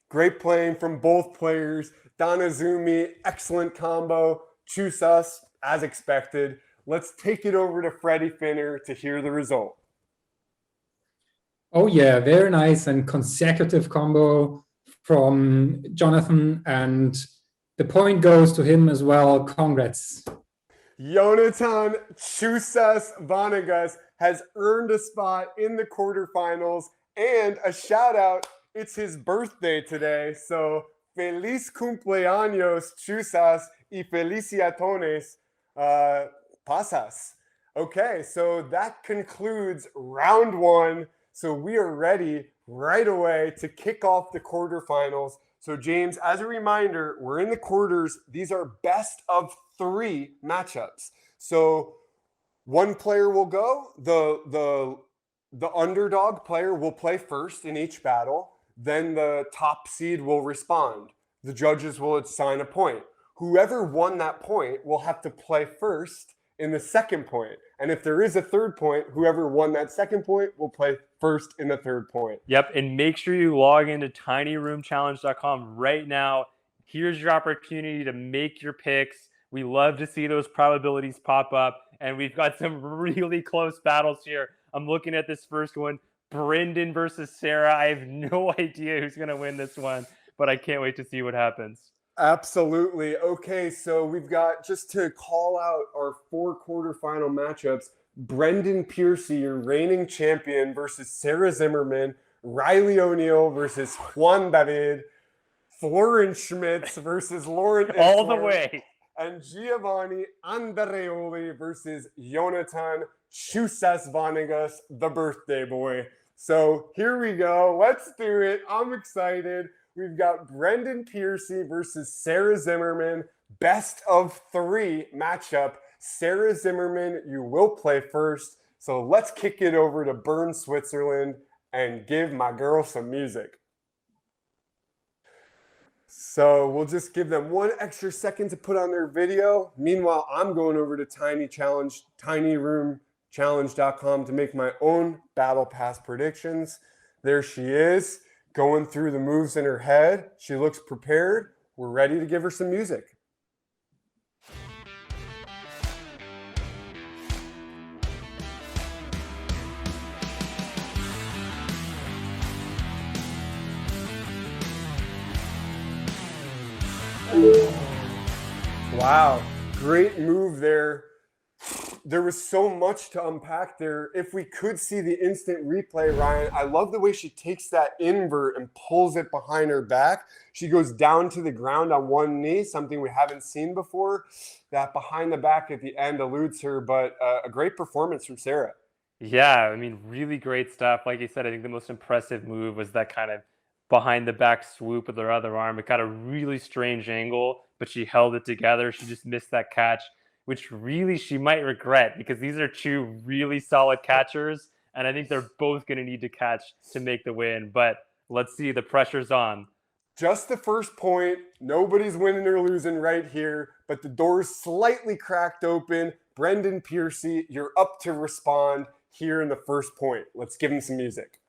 Great playing from both players. Danazumi, excellent combo. Chusas, as expected. Let's take it over to Freddie Finner to hear the result. Oh yeah, very nice and consecutive combo from Jonathan, and the point goes to him as well. Congrats. Jonathan Chusas Vanagas has earned a spot in the quarterfinals, and a shout out, it's his birthday today. So feliz cumpleaños, Chusas, y felicitaciones, pasas. Okay, so that concludes round one. So we are ready right away to kick off the quarterfinals. So James, as a reminder, we're in the quarters. These are best of 3 matchups. So one player will go. The underdog player will play first in each battle. Then the top seed will respond. The judges will assign a point. Whoever won that point will have to play first in the second point. And if there is a third point, whoever won that second point will play first in the third point. Yep, and make sure you log into tinyroomchallenge.com right now. Here's your opportunity to make your picks. We love to see those probabilities pop up, and we've got some really close battles here. I'm looking at this first one, Brendan versus Sarah. I have no idea who's going to win this one, but I can't wait to see what happens. Absolutely. Okay, so we've got, just to call out our 4 quarterfinal matchups, Brendan Piercy, your reigning champion, versus Sarah Zimmerman, Riley O'Neill versus Juan David. Florence Schmitz versus Lauren All the Isler, way. and Giovanni Andreoli versus Jonathan Chusas Vanegas, the birthday boy. So here we go. Let's do it. I'm excited. We've got Brendan Piercy versus Sarah Zimmerman. Best of 3 matchup. Sarah Zimmerman, you will play first. So let's kick it over to Bern, Switzerland, and give my girl some music. So we'll just give them 1 extra second to put on their video. Meanwhile, I'm going over to tinyroomchallenge.com to make my own Battle Pass predictions. There she is, going through the moves in her head. She looks prepared. We're ready to give her some music. Wow, great move there. There was so much to unpack there. If we could see the instant replay, Ryan, I love the way she takes that invert and pulls it behind her back. She goes down to the ground on one knee, something we haven't seen before. That behind the back at the end eludes her, but a great performance from Sarah. Yeah, I mean, really great stuff. Like you said, I think the most impressive move was that kind of behind the back swoop with her other arm. It got a really strange angle, but she held it together. She just missed that catch, which really she might regret, because these are 2 really solid catchers, and I think they're both going to need to catch to make the win. But let's see, the pressure's on. Just the first point. Nobody's winning or losing right here, but the door's slightly cracked open. Brendan Piercy, you're up to respond here in the first point. Let's give him some music.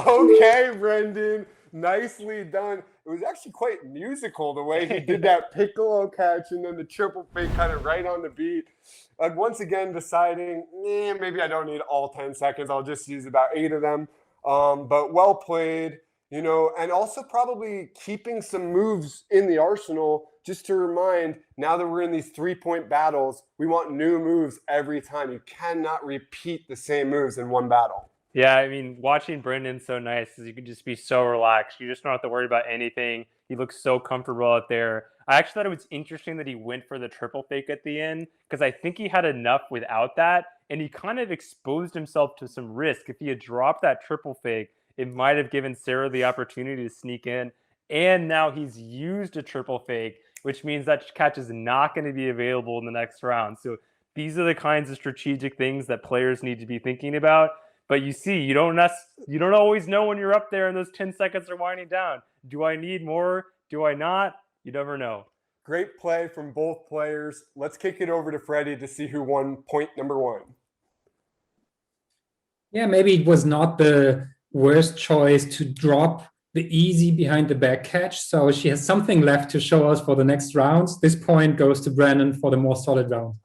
Okay, Brendan, nicely done. It was actually quite musical the way he did that piccolo catch and then the triple fake kind of right on the beat. Once again, deciding, maybe I don't need all 10 seconds. I'll just use about 8 of them. But well played, you know, and also probably keeping some moves in the arsenal just to remind, now that we're in these 3-point battles, we want new moves every time. You cannot repeat the same moves in one battle. Yeah, I mean, watching Brendan's so nice because you can just be so relaxed. You just don't have to worry about anything. He looks so comfortable out there. I actually thought it was interesting that he went for the triple fake at the end, because I think he had enough without that, and he kind of exposed himself to some risk. If he had dropped that triple fake, it might have given Sarah the opportunity to sneak in, and now he's used a triple fake, which means that catch is not going to be available in the next round. So these are the kinds of strategic things that players need to be thinking about. But you see, you don't always know when you're up there and those 10 seconds are winding down. Do I need more? Do I not? You never know. Great play from both players. Let's kick it over to Freddie to see who won point number 1. Yeah, maybe it was not the worst choice to drop the easy behind the back catch. So she has something left to show us for the next rounds. This point goes to Brendan for the more solid round.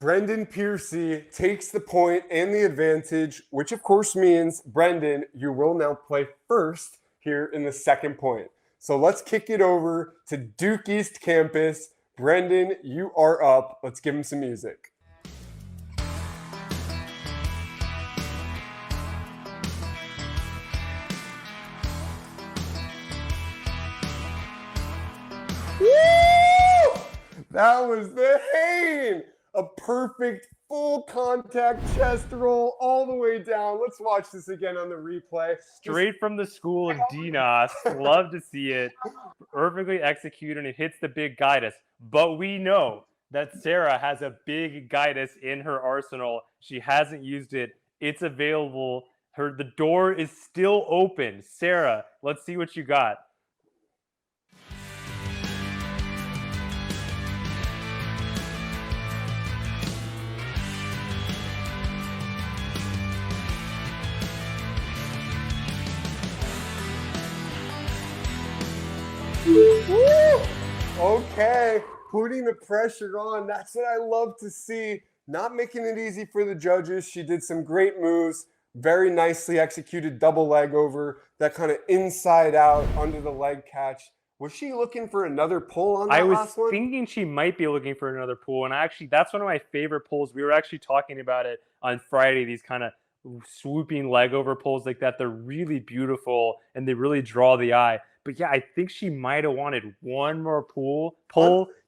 Brendan Piercy takes the point and the advantage, which of course means, Brendan, you will now play first here in the second point. So let's kick it over to Duke East Campus. Brendan, you are up. Let's give him some music. Woo! That was the Hain! A perfect full contact chest roll all the way down. Let's watch this again on the replay. Straight from the school of DNOS. Love to see it. Perfectly executed, and it hits the big Gaitis. But we know that Sarah has a big Gaitis in her arsenal. She hasn't used it. It's available. The door is still open. Sarah, let's see what you got. Woo! Okay, putting the pressure on. That's what I love to see. Not making it easy for the judges. She did some great moves. Very nicely executed double leg over. That kind of inside out under the leg catch Was she looking for another pull on that I was last one? thinking she might be looking for another pool, and that's one of my favorite pulls. We were actually talking about it on Friday. These kind of swooping leg over pulls like that, they're really beautiful and they really draw the eye. But yeah, I think she might have wanted one more pull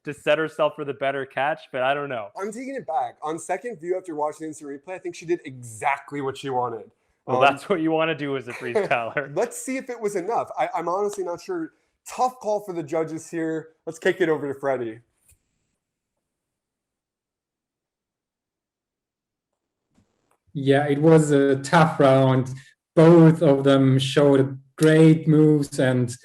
to set herself for the better catch, but I don't know. I'm taking it back. On second view after watching the instant replay, I think she did exactly what she wanted. Well, that's what you want to do as a freestyler. Let's see if it was enough. I'm honestly not sure. Tough call for the judges here. Let's kick it over to Freddie. Yeah, it was a tough round. Both of them showed great moves, and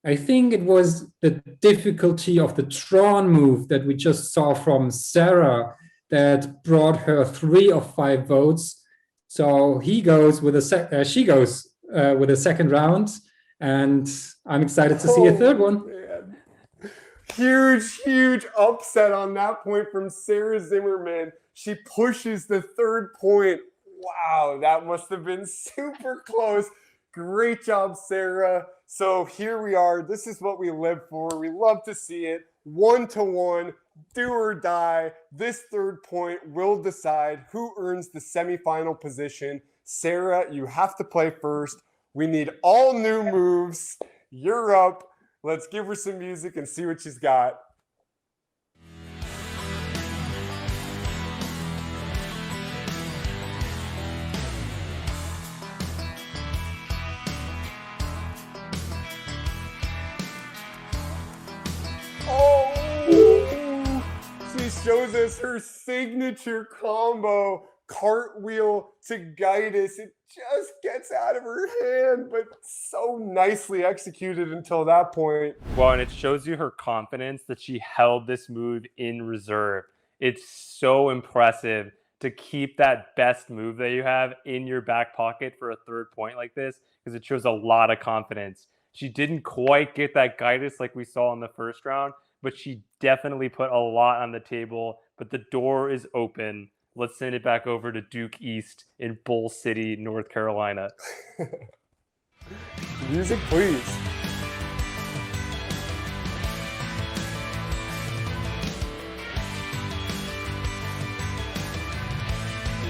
I think it was the difficulty of the drawn move that we just saw from Sarah that brought her 3 of 5 votes. So she goes with a second round, and I'm excited to see a third one. Man. Huge upset on that point from Sarah Zimmerman. She pushes the third point. Wow, that must have been super close. Great job, Sarah. So here we are. This is what we live for. We love to see it. 1-1, do or die. This third point will decide who earns the semifinal position. Sarah, you have to play first. We need all new moves. You're up. Let's give her some music and see what she's got. Oh, she shows us her signature combo. Cartwheel to Gaitis. It just gets out of her hand, but so nicely executed until that point. Well, and it shows you her confidence that she held this move in reserve. It's so impressive to keep that best move that you have in your back pocket for a third point like this, because it shows a lot of confidence. She didn't quite get that Gaitis like we saw in the first round, but she definitely put a lot on the table. But the door is open. Let's send it back over to Duke East in Bull City, North Carolina. Music, please.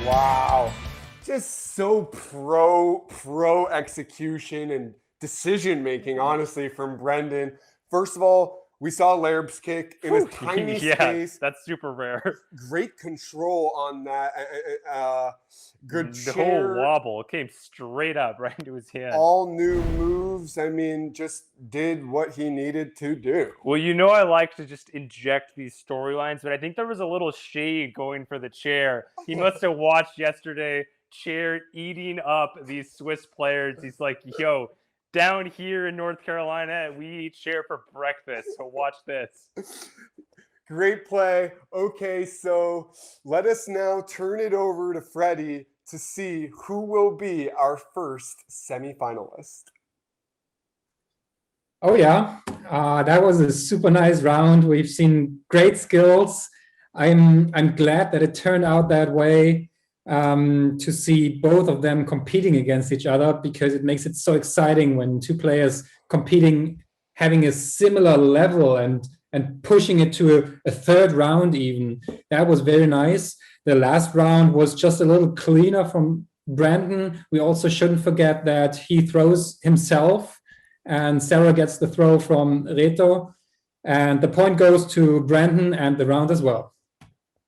Wow. Just so pro execution and decision making, honestly, from Brendan. First of all, we saw Lairb's kick in a tiny space. That's super rare. Great control on that. Good The chair. whole wobble, it came straight up right into his hand. All new moves. I mean, just did what he needed to do. Well, you know I like to just inject these storylines, but I think there was a little shade going for the chair. He must have watched yesterday, chair eating up these Swiss players. He's like, yo, down here in North Carolina, we eat chair for breakfast, so watch this. Great play. Okay, so let us now turn it over to Freddie to see who will be our first semifinalist. Oh yeah, that was a super nice round. We've seen great skills. I'm glad that it turned out that way, to see both of them competing against each other, because it makes it so exciting when two players competing, having a similar level and pushing it to a third round even. That was very nice. The last round was just a little cleaner from Brandon. We also shouldn't forget that he throws himself and Sarah gets the throw from Reto. And the point goes to Brandon and the round as well.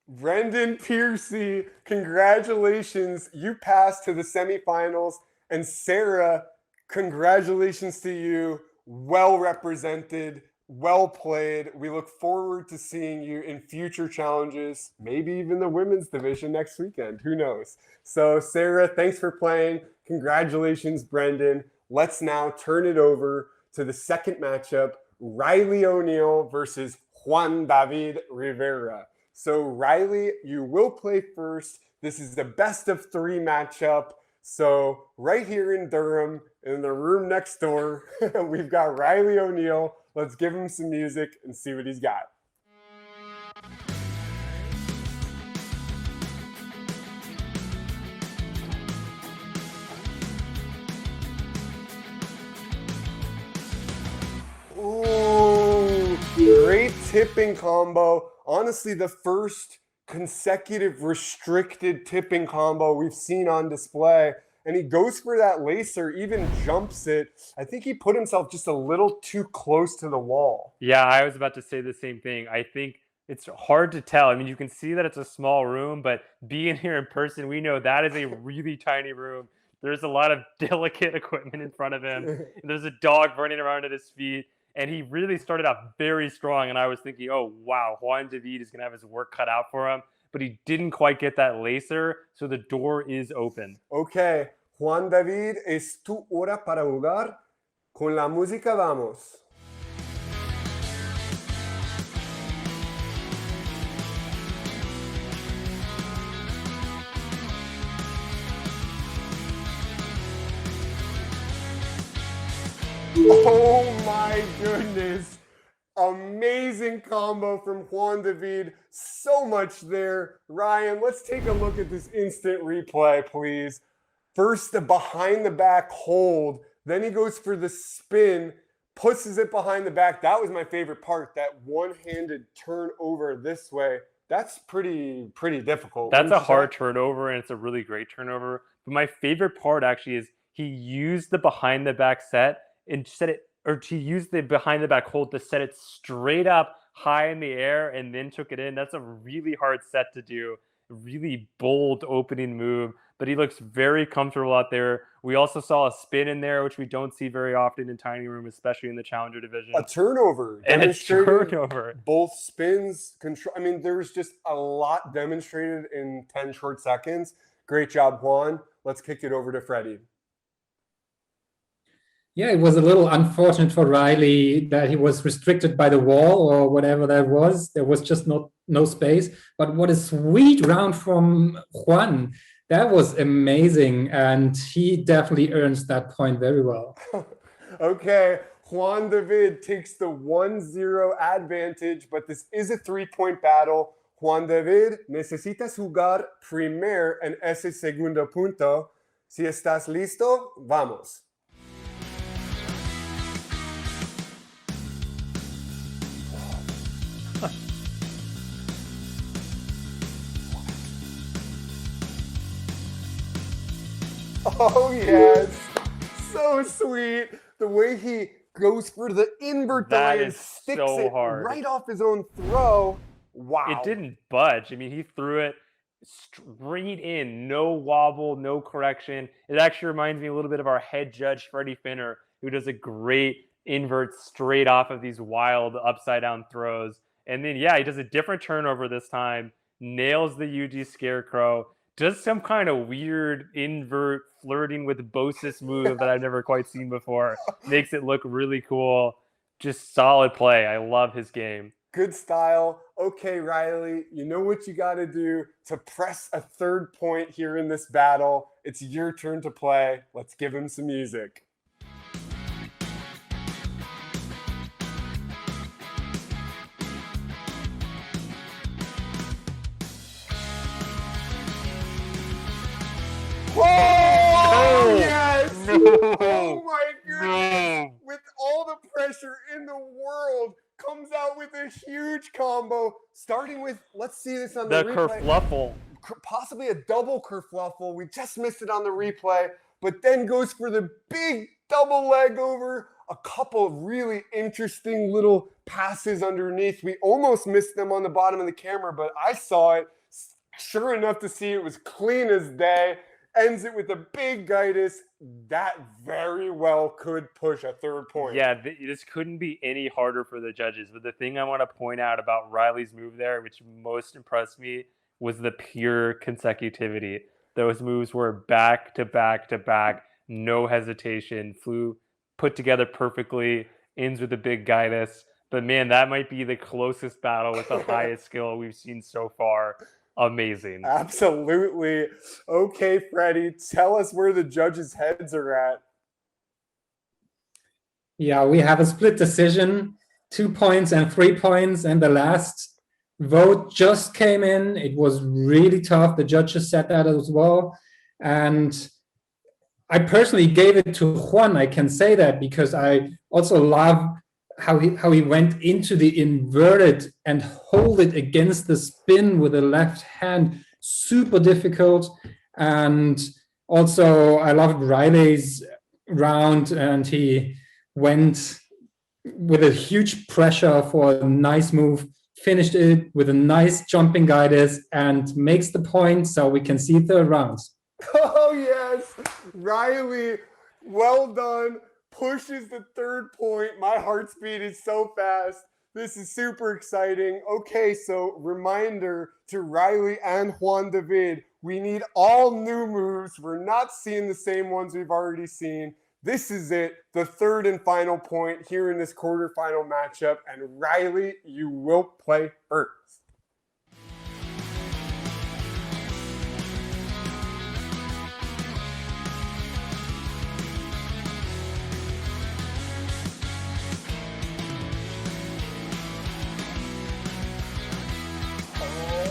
Brendan Piercy, congratulations. You passed to the semifinals. And Sarah, congratulations to you. Well represented, well played. We look forward to seeing you in future challenges, maybe even the women's division next weekend. Who knows? So, Sarah, thanks for playing. Congratulations, Brendan. Let's now turn it over to the second matchup, Riley O'Neill versus Juan David Rivera. So, Riley, you will play first. This is the best of 3 matchup. So, right here in Durham, in the room next door, we've got Riley O'Neill. Let's give him some music and see what he's got. tipping combo. Honestly, the first consecutive restricted tipping combo we've seen on display. And he goes for that lacer, even jumps it. I think he put himself just a little too close to the wall. Yeah, I was about to say the same thing. I think it's hard to tell. I mean, you can see that it's a small room, but being here in person, we know that is a really tiny room. There's a lot of delicate equipment in front of him. There's a dog running around at his feet. And he really started out very strong. And I was thinking, oh, wow, Juan David is going to have his work cut out for him. But he didn't quite get that lacer. So the door is open. Okay, Juan David, es tu hora para jugar. Con la música vamos. Oh my goodness. Amazing combo from Juan David. So much there. Ryan, let's take a look at this instant replay, please. First, the behind the back hold. Then he goes for the spin, pushes it behind the back. That was my favorite part, that one-handed turn over this way. That's pretty difficult. That's a hard turnover, and it's a really great turnover. But my favorite part actually is he used the behind the back set and set it, or to use the behind the back hold to set it straight up high in the air and then took it in. That's a really hard set to do. A really bold opening move, but he looks very comfortable out there. We also saw a spin in there, which we don't see very often in Tiny Room, especially in the Challenger division. A turnover. And a turnover. Both spins, control. I mean, there was just a lot demonstrated in 10 short seconds. Great job, Juan. Let's kick it over to Freddie. Yeah, it was a little unfortunate for Riley that he was restricted by the wall or whatever that was. There was just no space. But what a sweet round from Juan. That was amazing. And he definitely earns that point very well. Okay, Juan David takes the 1-0 advantage, but this is a 3-point battle. Juan David, necesitas jugar primer en ese segundo punto. Si estás listo, vamos. Oh, yes. So sweet. The way he goes for the invert delay and sticks so it hard. right off his own throw. Wow. It didn't budge. I mean, he threw it straight in. No wobble, no correction. It actually reminds me a little bit of our head judge, Freddie Finner, who does a great invert straight off of these wild upside-down throws. And then, yeah, he does a different turnover this time, nails the UG Scarecrow, does some kind of weird invert flirting with Bosis move that I've never quite seen before. Makes it look really cool. Just solid play. I love his game. Good style. Okay, Riley, you know what you got to do to press a third point here in this battle. It's your turn to play. Let's give him some music. Oh, yes! No. Oh, my goodness! No. With all the pressure in the world, comes out with a huge combo, starting with, let's see this on the replay. Kerfluffle. Possibly a double kerfluffle. We just missed it on the replay, but then goes for the big double leg over. A couple of really interesting little passes underneath. We almost missed them on the bottom of the camera, but I saw it. Sure enough to see it was clean as day. Ends it with a big guidus. That very well could push a third point. Yeah, this couldn't be any harder for the judges. But the thing I want to point out about Riley's move there, which most impressed me, was the pure consecutivity. Those moves were back to back to back, no hesitation, put together perfectly, ends with a big guidus. But man, that might be the closest battle with the highest skill we've seen so far. Amazing. Absolutely. Okay, Freddie, tell us where the judges' heads are at. Yeah, we have a split decision, 2 points and 3 points, and the last vote just came in. It was really tough. The judges said that as well. And I personally gave it to Juan. I can say that because I also love how he went into the inverted and hold it against the spin with the left hand. Super difficult. And also, I loved Riley's round, and he went with a huge pressure for a nice move, finished it with a nice jumping guidance, and makes the point, so we can see third round. Oh, yes. Riley, well done. Pushes the third point. My heart speed is so fast. This is super exciting. Okay, so reminder to Riley and Juan David, we need all new moves. We're not seeing the same ones we've already seen. This is it, the third and final point here in this quarterfinal matchup. And Riley, you will play first.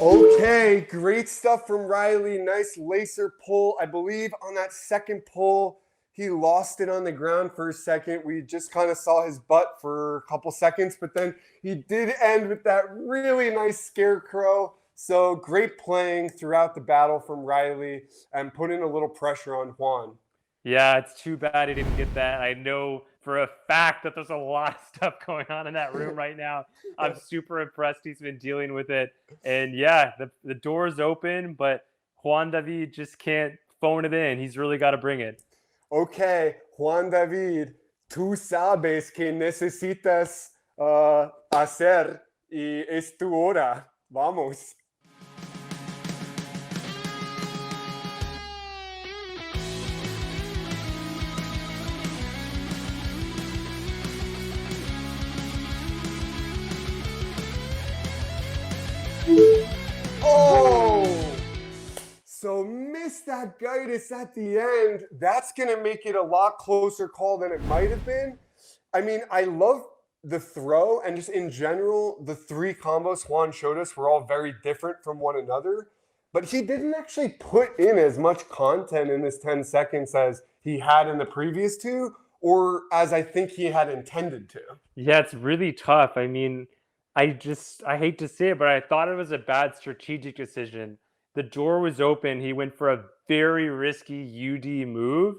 Okay, great stuff from Riley. Nice lacer pull. I believe on that second pull, he lost it on the ground for a second. We just kind of saw his butt for a couple seconds, but then he did end with that really nice scarecrow. So great playing throughout the battle from Riley and putting a little pressure on Juan. Yeah, it's too bad he didn't get that. I know for a fact that there's a lot of stuff going on in that room right now. I'm super impressed he's been dealing with it. And yeah, the door's open, but Juan David just can't phone it in. He's really got to bring it. Okay, Juan David, tú sabes que necesitas hacer y es tu hora. Vamos. Oh! So missed that guidance at the end. That's going to make it a lot closer call than it might have been. I mean, I love the throw, and just in general, the three combos Juan showed us were all very different from one another. But he didn't actually put in as much content in this 10 seconds as he had in the previous two, or as I think he had intended to. Yeah, it's really tough. I mean, I hate to say it, but I thought it was a bad strategic decision. The door was open. He went for a very risky UD move,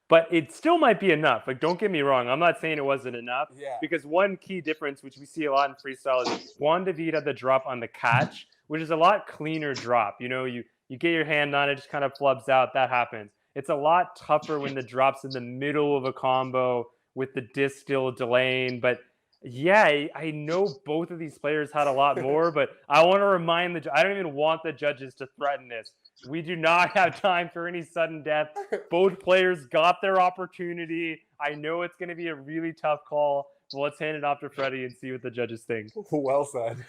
but it still might be enough. Like, don't get me wrong. I'm not saying it wasn't enough. Yeah. Because one key difference, which we see a lot in freestyle, is Juan David had the drop on the catch, which is a lot cleaner drop. You know, you get your hand on it, just kind of flubs out. That happens. It's a lot tougher when the drop's in the middle of a combo with the disc still delaying. But yeah, I know both of these players had a lot more, but I want to remind I don't even want the judges to threaten this. We do not have time for any sudden death. Both players got their opportunity. I know it's going to be a really tough call, but let's hand it off to Freddie and see what the judges think. Well said.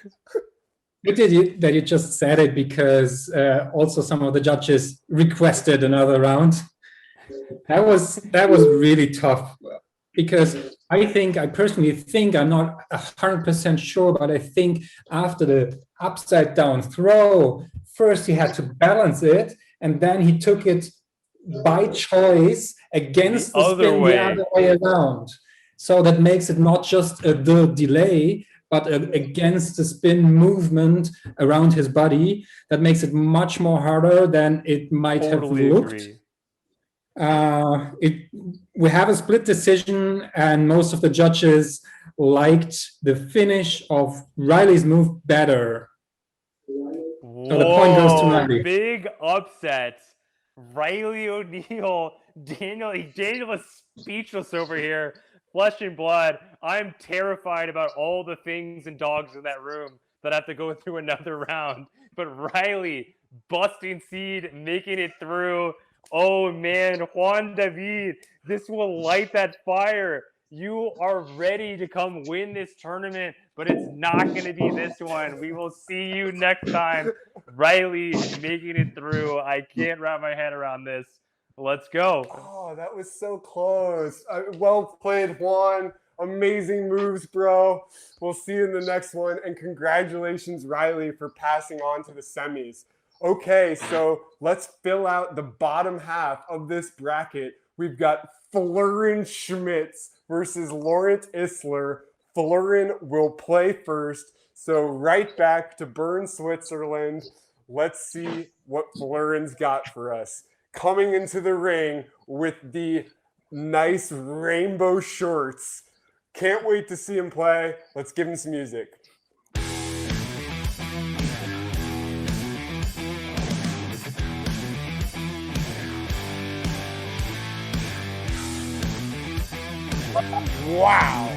Good that you just said it, because also some of the judges requested another round. That was really tough, because I personally think, I'm not 100% sure, but I think after the upside down throw, first he had to balance it, and then he took it by choice against the spin the other way around. So that makes it not just the delay, but against the spin movement around his body. That makes it much more harder than it might have looked. We have a split decision, and most of the judges liked the finish of Riley's move better. Whoa, so the point goes to Riley. Big upset. Riley O'Neal, Daniel was speechless over here. Flesh and blood. I'm terrified about all the things and dogs in that room that have to go through another round. But Riley, busting seed, making it through. Oh man, Juan David, this will light that fire. You are ready to come win this tournament, but it's not going to be this one. We will see you next time. Riley making it through. I can't wrap my head around this. Let's go. Oh, that was so close. Well played, Juan. Amazing moves, bro. We'll see you in the next one. And congratulations, Riley, for passing on to the semis. Okay, so let's fill out the bottom half of this bracket. We've got Florin Schmitz versus Laurent Isler. Florin will play first. So right back to Bern, Switzerland. Let's see what Florin's got for us. Coming into the ring with the nice rainbow shorts. Can't wait to see him play. Let's give him some music. Wow.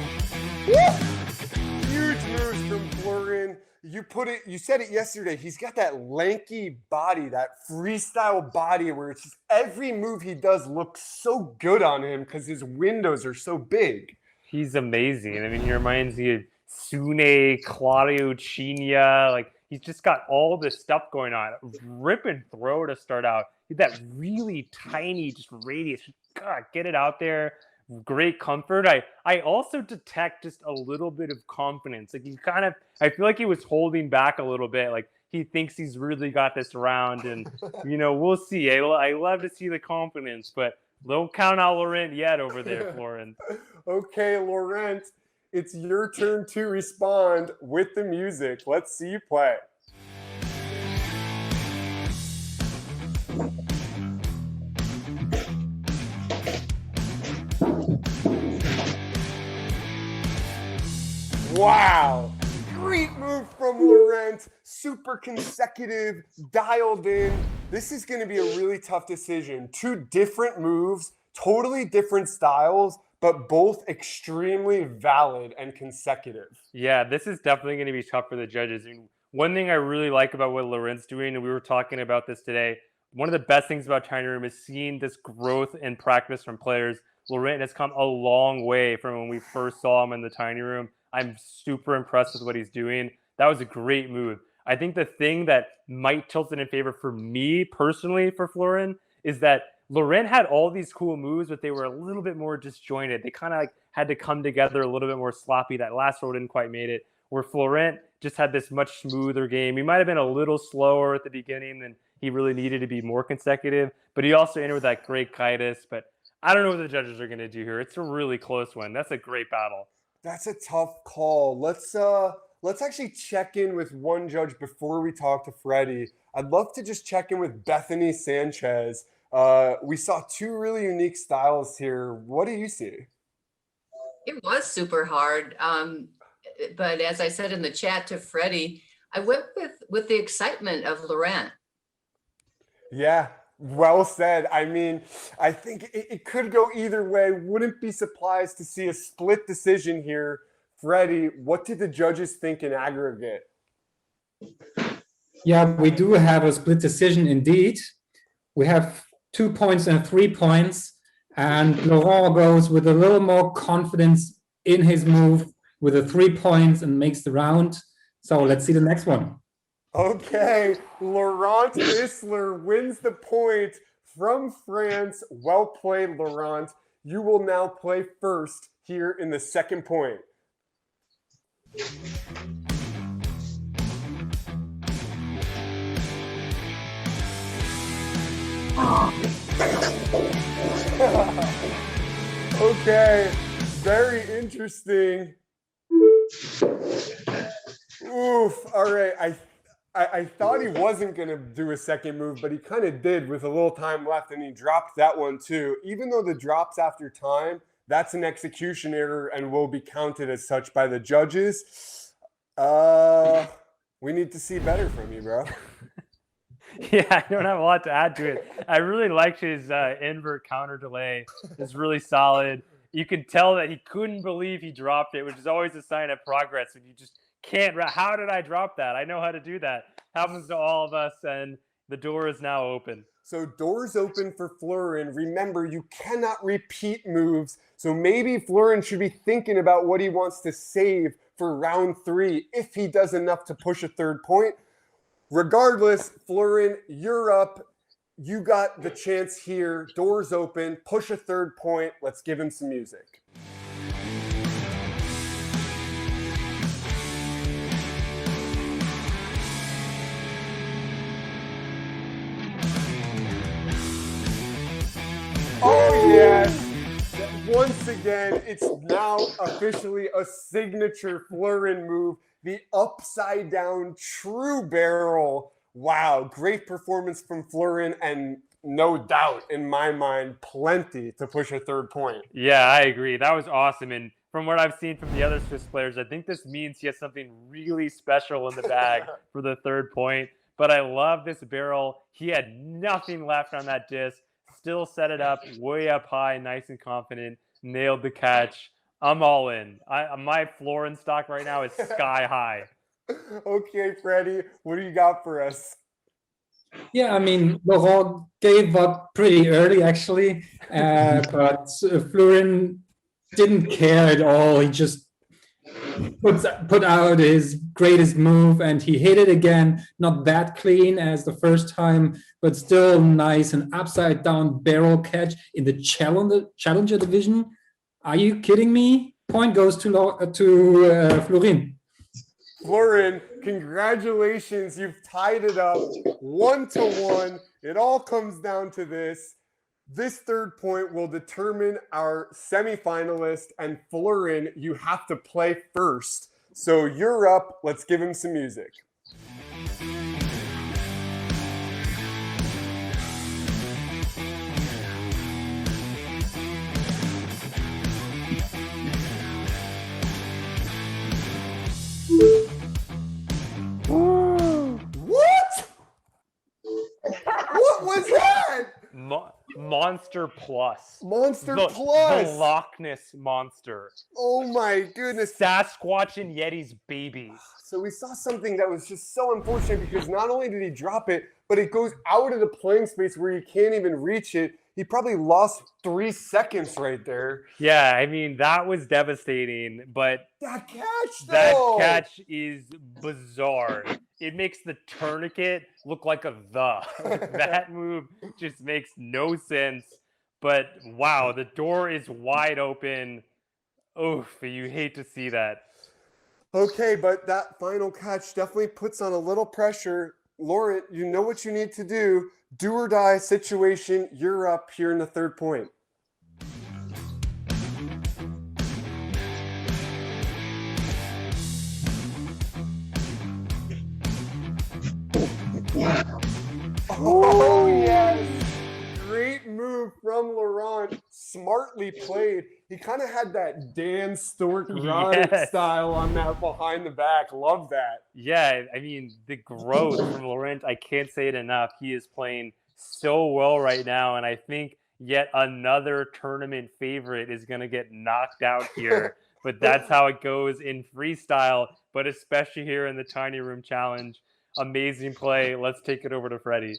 Huge moves from Florin. You said it yesterday. He's got that lanky body, that freestyle body where it's just every move he does looks so good on him because his windows are so big. He's amazing. I mean, he reminds me of Sune, Claudio Chinia. Like, he's just got all this stuff going on. Rip and throw to start out. He had that really tiny just radius. God, get it out there. Great comfort. I also detect just a little bit of confidence. Like, I feel like he was holding back a little bit. Like, he thinks he's really got this round, and we'll see. I love to see the confidence, but don't count out Laurent yet over there, Florin. Okay, Laurent, it's your turn to respond with the music. Let's see you play. Wow. Great move from Laurent. Super consecutive, dialed in. This is going to be a really tough decision. Two different moves, totally different styles, but both extremely valid and consecutive. Yeah, this is definitely going to be tough for the judges. I mean, one thing I really like about what Laurent's doing, and we were talking about this today, one of the best things about Tiny Room is seeing this growth in practice from players. Laurent has come a long way from when we first saw him in the Tiny Room. I'm super impressed with what he's doing. That was a great move. I think the thing that might tilt it in favor for me personally for Florin is that Laurent had all these cool moves, but they were a little bit more disjointed. They kind of like had to come together a little bit more sloppy. That last row didn't quite made it. Where Laurent just had this much smoother game. He might have been a little slower at the beginning than he really needed to be more consecutive, but he also entered with that great Kaitis. But I don't know what the judges are going to do here. It's a really close one. That's a great battle. That's a tough call. Let's actually check in with one judge before we talk to Freddie. I'd love to just check in with Bethany Sanchez. We saw two really unique styles here. What do you see? It was super hard. But as I said in the chat to Freddie, I went with the excitement of Laurent. Yeah, well said. I mean, I think it could go either way. Wouldn't be surprised to see a split decision here. Freddie, what did the judges think in aggregate? Yeah, we do have a split decision indeed. We have 2 points and 3 points, and Laurent goes with a little more confidence in his move with the 3 points and makes the round. So let's see the next one. Okay, Laurent Isler wins the point from France. Well played, Laurent. You will now play first here in the second point. Okay, very interesting. Oof. All right. I thought he wasn't going to do a second move, but he kind of did with a little time left, and he dropped that one too. Even though the drops after time, that's an execution error and will be counted as such by the judges. We need to see better from you, bro. Yeah, I don't have a lot to add to it. I really liked his invert counter delay. It's really solid. You can tell that he couldn't believe he dropped it, which is always a sign of progress. When you just can't, how did I drop that? I know how to do that. Happens to all of us, and the door is now open. So doors open for Florin. Remember, you cannot repeat moves. So maybe Florin should be thinking about what he wants to save for round 3 if he does enough to push a third point. Regardless, Florin, you're up. You got the chance here. Doors open. Push a third point. Let's give him some music. Oh, yes. Once again. It's now officially a signature Florin move, the upside down true barrel. Wow, great performance from Florin, and no doubt in my mind, plenty to push a third point. Yeah, I agree. That was awesome. And from what I've seen from the other Swiss players, I think this means he has something really special in the bag for the third point. But I love this barrel. He had nothing left on that disc, still set it up way up high, nice and confident, nailed the catch. I'm all in. My Florin stock right now is sky high. Okay, Freddie, what do you got for us? Yeah, I mean, Laurent gave up pretty early, actually, but Florin didn't care at all. He just put out his greatest move, and he hit it again. Not that clean as the first time, but still nice. An upside down barrel catch in the challenger division. Are you kidding me? Point goes to Florin. Florin, congratulations. You've tied it up 1-1. It all comes down to this. This third point will determine our semifinalist. And Florin, you have to play first. So you're up. Let's give him some music. What? What was that? Monster Plus. Monster The Plus. Loch Ness Monster. Oh my goodness. Sasquatch and Yeti's baby. So we saw something that was just so unfortunate because not only did he drop it, but it goes out of the playing space where you can't even reach it. He probably lost 3 seconds right there. Yeah, I mean, that was devastating, but That catch, that though. catch is bizarre. It makes the tourniquet look like a the. That move just makes no sense. But wow, the door is wide open. Oof, you hate to see that. Okay, but that final catch definitely puts on a little pressure. Laurent, you know what you need to do. Do or die situation. You're up here in the third point. Oh, yes. Great move from Laurent. Smartly played. He kind of had that Dan Stork Roddick Yes. style on that behind the back. Love that. Yeah, I mean, the growth from Laurent, I can't say it enough. He is playing so well right now, and I think yet another tournament favorite is going to get knocked out here. But that's how it goes in freestyle, but especially here in the Tiny Room Challenge. Amazing play. Let's take it over to Freddie.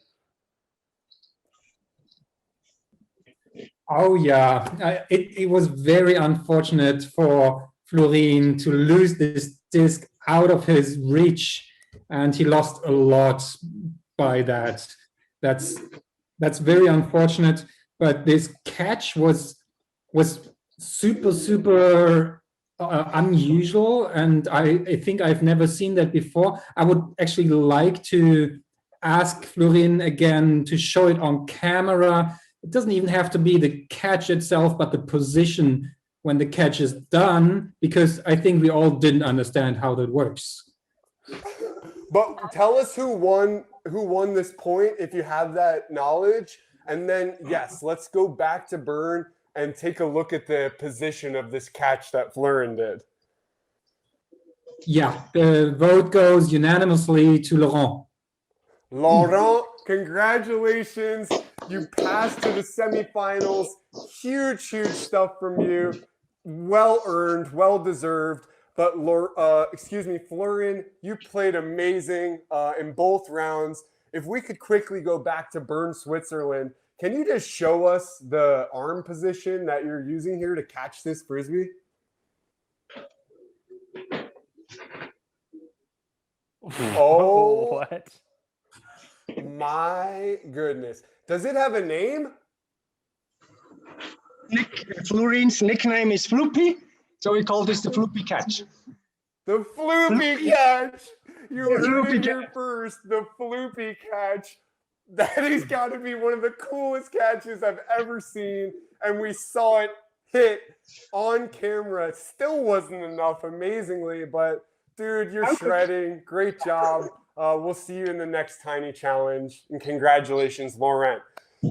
Oh yeah, it was very unfortunate for Florin to lose this disc out of his reach, and he lost a lot by that. That's very unfortunate. But this catch was super unusual, and I think I've never seen that before. I would actually like to ask Florin again to show it on camera. It doesn't even have to be the catch itself, but the position when the catch is done, because I think we all didn't understand how that works. But tell us who won this point if you have that knowledge. And then, yes, let's go back to Bern and take a look at the position of this catch that Florin did. Yeah, the vote goes unanimously to Laurent. Laurent, congratulations. You passed to the semifinals. Huge stuff from you. Well earned, well deserved. But Florin, you played amazing in both rounds. If we could quickly go back to Bern, Switzerland, can you just show us the arm position that you're using here to catch this Frisbee? Oh, What? my goodness. Does it have a name? Florin's nickname is Floopy, so we call this the Floopy catch. The Floopy catch. You The heard Floopy it here catch. first. The Floopy catch. That has got to be one of the coolest catches I've ever seen. And we saw it hit on camera still wasn't enough, amazingly, but dude, you're shredding. Great job. We'll see you in the next Tiny Challenge, and congratulations, Laurent.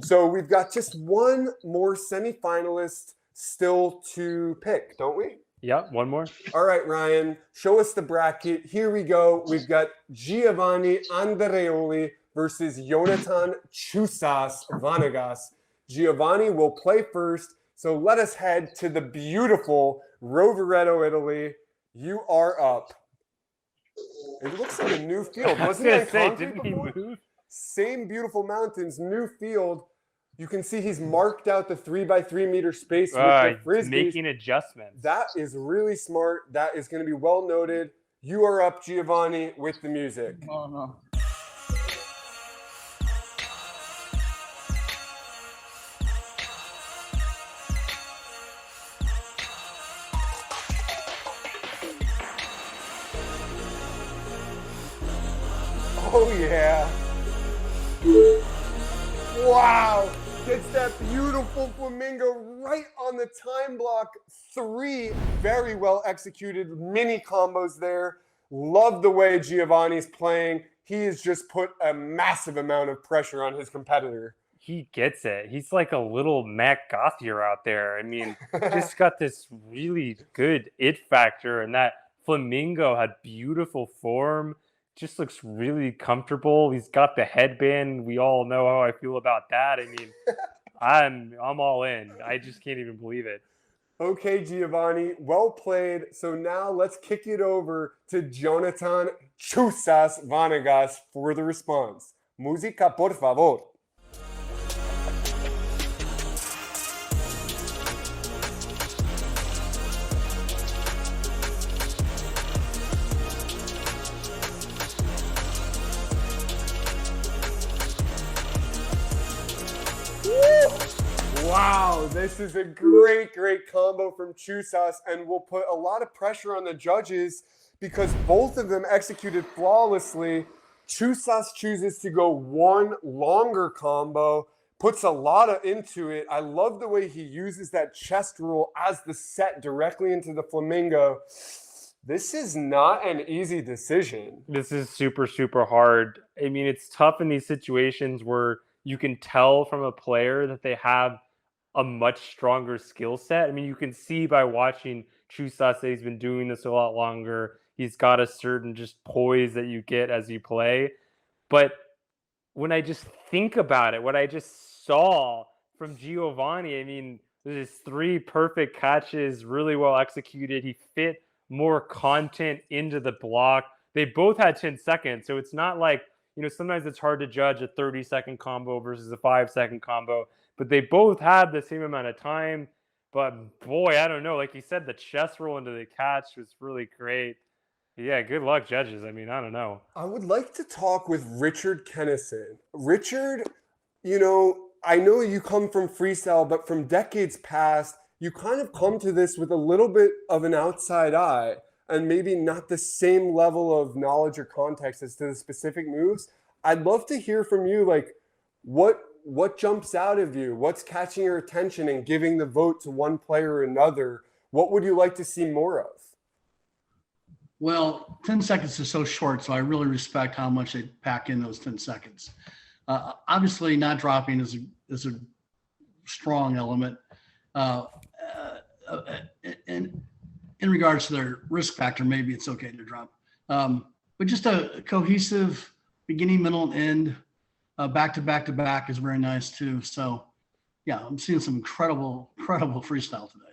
So we've got just one more semifinalist still to pick, don't we? Yep, one more. All right, Ryan, show us the bracket. Here we go. We've got Giovanni Andreoli versus Jonathan Chusas Vanegas. Giovanni will play first, so let us head to the beautiful Rovereto, Italy. You are up. It looks like a new field. Wasn't it? Didn't he move? Same beautiful mountains, new field. You can see he's marked out the 3x3 meter space with the frisbees. Making adjustments. That is really smart. That is going to be well noted. You are up, Giovanni, with the music. Oh, no. Oh, yeah. Wow. Gets that beautiful flamingo right on the time block. 3 very well executed mini combos there. Love the way Giovanni's playing. He has just put a massive amount of pressure on his competitor. He gets it. He's like a little Matt Gothier out there. I mean, just got this really good it factor, and that flamingo had beautiful form. Just looks really comfortable. He's got the headband. We all know how I feel about that. I mean, I'm all in. I just can't even believe it. Okay, Giovanni, well played. So now let's kick it over to Jonathan Chusas Vanegas for the response. Música, por favor. Wow, this is a great combo from Chusas, and will put a lot of pressure on the judges because both of them executed flawlessly. Chusas chooses to go one longer combo, puts a lot into it. I love the way he uses that chest roll as the set directly into the flamingo. This is not an easy decision. This is super, super hard. I mean, it's tough in these situations where you can tell from a player that they have a much stronger skill set. I mean, you can see by watching Chusas that he's been doing this a lot longer. He's got a certain just poise that you get as you play. But when I just think about it, what I just saw from Giovanni, I mean, there's 3 perfect catches, really well executed. He fit more content into the block. They both had 10 seconds, so it's not like, you know, sometimes it's hard to judge a 30-second combo versus a 5-second combo, but they both had the same amount of time. But boy, I don't know. Like you said, the chest roll into the catch was really great. Yeah, good luck, judges. I mean, I don't know. I would like to talk with Richard Kennison. Richard, you know, I know you come from freestyle, but from decades past, you kind of come to this with a little bit of an outside eye and maybe not the same level of knowledge or context as to the specific moves. I'd love to hear from you, like, what jumps out of you? What's catching your attention and giving the vote to one player or another? What would you like to see more of? Well, 10 seconds is so short, so I really respect how much they pack in those 10 seconds. Obviously, not dropping is a strong element. And in regards to their risk factor, maybe it's okay to drop. But just a cohesive beginning, middle, and end, back to back to back is very nice too. So, yeah, I'm seeing some incredible freestyle today.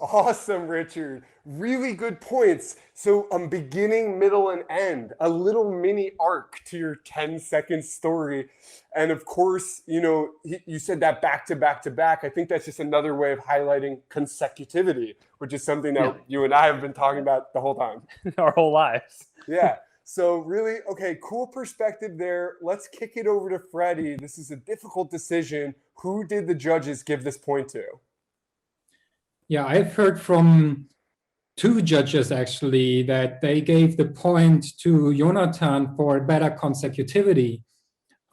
Awesome, Richard. Really good points. So beginning, middle, and end, a little mini arc to your 10-second story. And of course, you know, you said that back to back to back. I think that's just another way of highlighting consecutivity, which is something that you and I have been talking about the whole time. Our whole lives. Yeah. So really, okay, cool perspective there. Let's kick it over to Freddie. This is a difficult decision. Who did the judges give this point to? Yeah, I've heard from 2 judges actually that they gave the point to Jonathan for better consecutivity.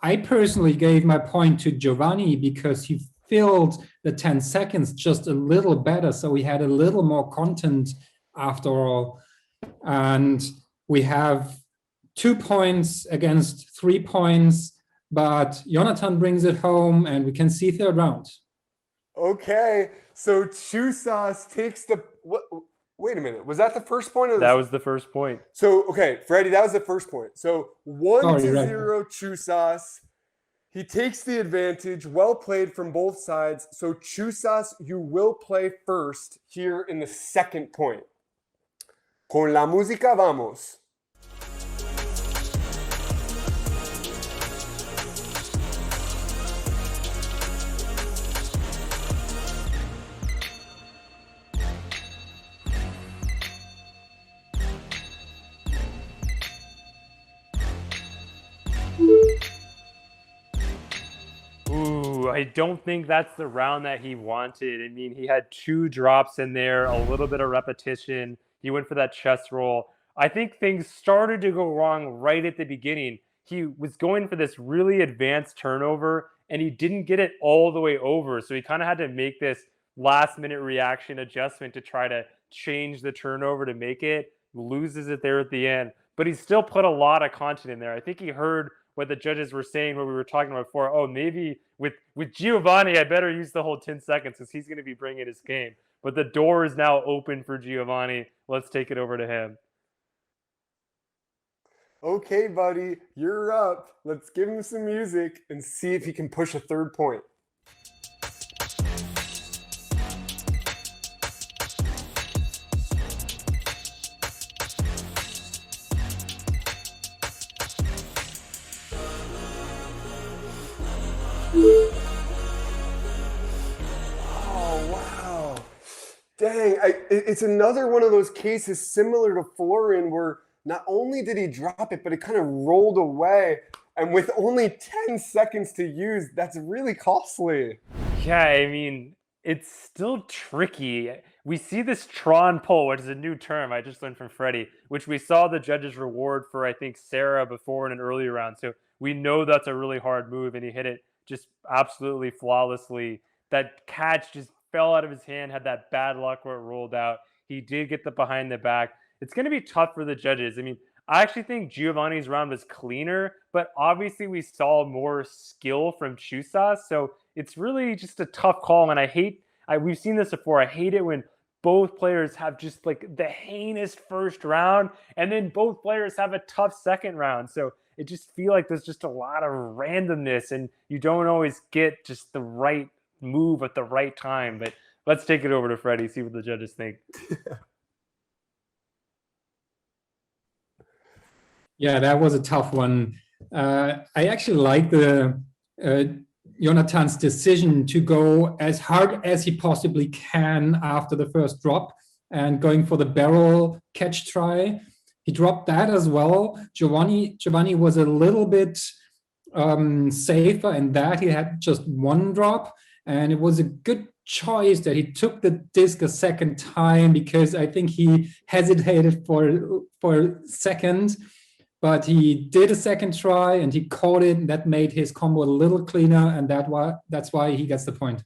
I personally gave my point to Giovanni because he filled the 10 seconds just a little better. So we had a little more content after all. And we have 2 points against 3 points, but Jonathan brings it home and we can see third round. Okay, so Chusas takes the what? Wait a minute, was that the first point? Or That was the first point. So okay, Freddie, that was the first point. So 1-0 Chusas. He takes the advantage. Well played from both sides. So Chusas, you will play first here in the second point. Con la música vamos. Ooh, I don't think that's the round that he wanted. I mean, he had 2 drops in there, a little bit of repetition. He went for that chest roll. I think things started to go wrong right at the beginning. He was going for this really advanced turnover, and he didn't get it all the way over. So he kind of had to make this last-minute reaction adjustment to try to change the turnover to make it. Loses it there at the end. But he still put a lot of content in there. I think he heard what the judges were saying, what we were talking about before. Oh, maybe with Giovanni, I better use the whole 10 seconds because he's going to be bringing his game. But the door is now open for Giovanni. Let's take it over to him. Okay, buddy, you're up. Let's give him some music and see if he can push a third point. Oh, wow. Dang, it's another one of those cases similar to Florin where not only did he drop it, but it kind of rolled away. And with only 10 seconds to use, that's really costly. Yeah, I mean, it's still tricky. We see this Tron pull, which is a new term I just learned from Freddie, which we saw the judges reward for, I think, Sarah before in an earlier round. So we know that's a really hard move, and he hit it just absolutely flawlessly. That catch just fell out of his hand, had that bad luck where it rolled out. He did get the behind the back. It's going to be tough for the judges. I mean, I actually think Giovanni's round was cleaner, but obviously we saw more skill from Chusas. So it's really just a tough call. And we've seen this before. I hate it when both players have just like the heinous first round and then both players have a tough second round. So it just feels like there's just a lot of randomness and you don't always get just the right move at the right time. But let's take it over to Freddie, see what the judges think. Yeah, that was a tough one. I actually like the Jonathan's decision to go as hard as he possibly can after the first drop and going for the barrel catch try. He dropped that as well. Giovanni was a little bit safer in that he had just 1 drop, and it was a good choice that he took the disc a second time because I think he hesitated for a second. But he did a second try and he caught it, and that made his combo a little cleaner, and that's why he gets the point.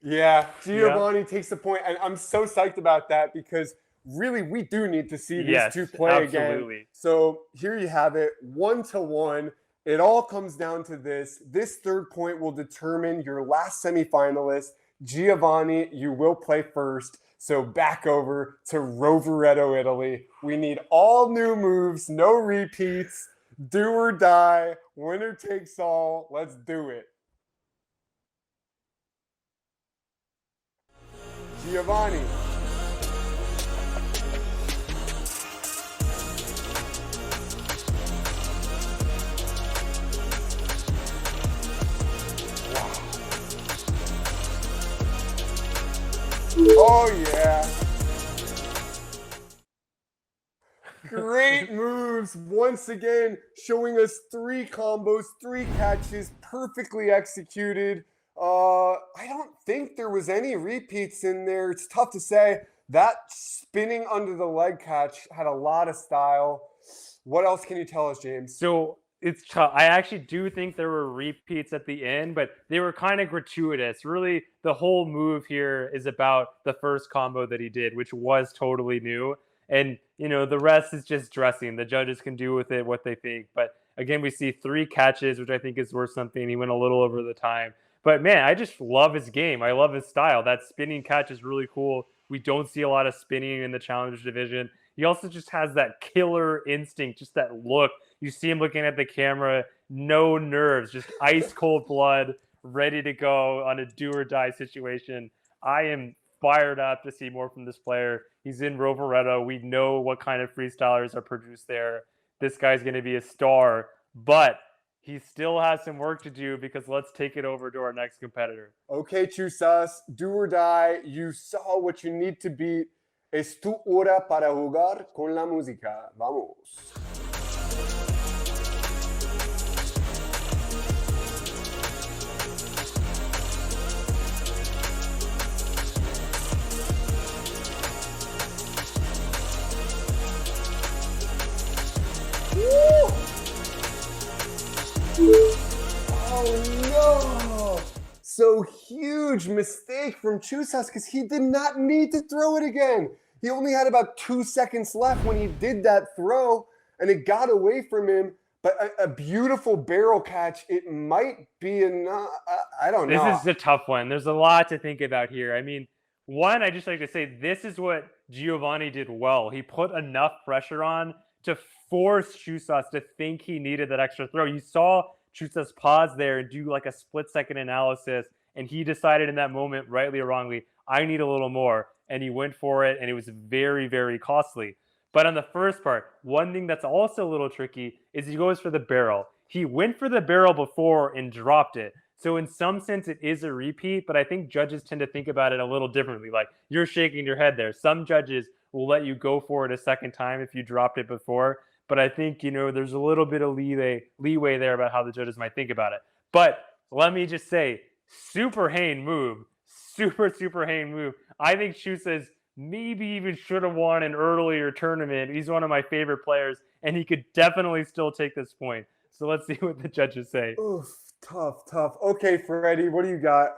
Yeah, Giovanni takes the point, and I'm so psyched about that because really we do need to see these two play again. So here you have it, 1-1. It all comes down to this. This third point will determine your last semifinalist. Giovanni, you will play first. So back over to Rovereto, Italy. We need all new moves, no repeats, do or die, winner takes all. Let's do it. Giovanni. Oh, yeah. Great moves. Once again, showing us 3 combos, 3 catches, perfectly executed. I don't think there was any repeats in there. It's tough to say. That spinning under the leg catch had a lot of style. What else can you tell us, James? So it's tough. I actually do think there were repeats at the end, but they were kind of gratuitous. Really, the whole move here is about the first combo that he did, which was totally new. And, the rest is just dressing. The judges can do with it what they think. But again, we see 3 catches, which I think is worth something. He went a little over the time. But man, I just love his game. I love his style. That spinning catch is really cool. We don't see a lot of spinning in the Challenger division. He also just has that killer instinct, just that look. You see him looking at the camera, no nerves, just ice cold blood, ready to go on a do or die situation. I am fired up to see more from this player. He's in Rovereto. We know what kind of freestylers are produced there. This guy's going to be a star, but he still has some work to do because let's take it over to our next competitor. Okay, Chusas, do or die. You saw what you need to beat. Es tu hora para jugar con la música. Vamos. Oh no! So huge mistake from Chusas because he did not need to throw it again. He only had about 2 seconds left when he did that throw, and it got away from him. But a beautiful barrel catch. It might be enough. I don't know. This is a tough one. There's a lot to think about here. I mean, one, I just like to say this is what Giovanni did well. He put enough pressure on to force Chusas to think he needed that extra throw. You saw Chusas pause there and do like a split-second analysis, and he decided in that moment, rightly or wrongly, I need a little more. And he went for it, and it was very, very costly. But on the first part, one thing that's also a little tricky is he goes for the barrel. He went for the barrel before and dropped it. So in some sense, it is a repeat, but I think judges tend to think about it a little differently. Like, you're shaking your head there. Some judges will let you go for it a second time if you dropped it before. But I think, there's a little bit of leeway there about how the judges might think about it. But let me just say, super Hayne move. Super Hayne move. I think Chusas maybe even should have won an earlier tournament. He's one of my favorite players, and he could definitely still take this point. So let's see what the judges say. Oof, tough. Okay, Freddie, what do you got?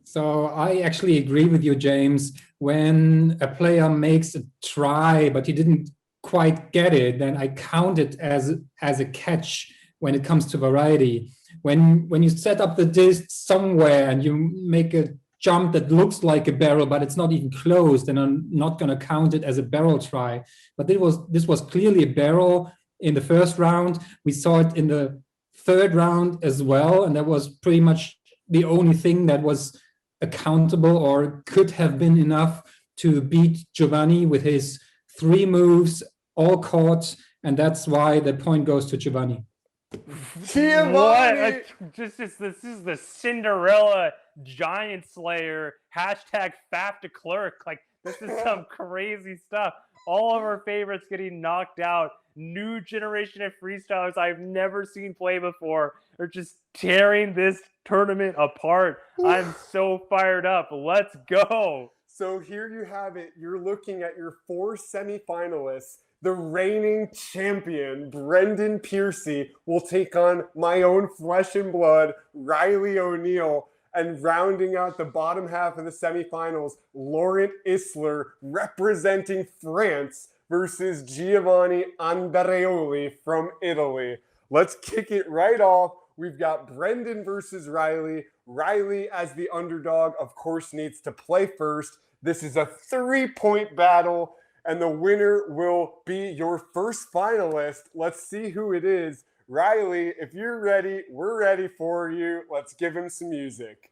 So I actually agree with you, James. When a player makes a try, but he didn't quite get it, then I count it as a catch when it comes to variety. When you set up the disc somewhere and you make a jump that looks like a barrel, but it's not even close, then I'm not going to count it as a barrel try. But this was clearly a barrel in the first round. We saw it in the third round as well, and that was pretty much the only thing that was accountable or could have been enough to beat Giovanni with his 3 moves, all caught, and that's why the point goes to Giovanni. What? This is the Cinderella Giant Slayer hashtag Faf de Klerk. Like, this is some crazy stuff. All of our favorites getting knocked out. New generation of freestylers I've never seen play before are just tearing this tournament apart. I'm so fired up. Let's go. So here you have it. You're looking at your 4 semifinalists. The reigning champion, Brendan Piercy, will take on my own flesh and blood, Riley O'Neill. And rounding out the bottom half of the semifinals, Laurent Isler representing France versus Giovanni Andreoli from Italy. Let's kick it right off. We've got Brendan versus Riley. Riley, as the underdog, of course, needs to play first. This is a 3-point battle, and the winner will be your first finalist. Let's see who it is. Riley, if you're ready, we're ready for you. Let's give him some music.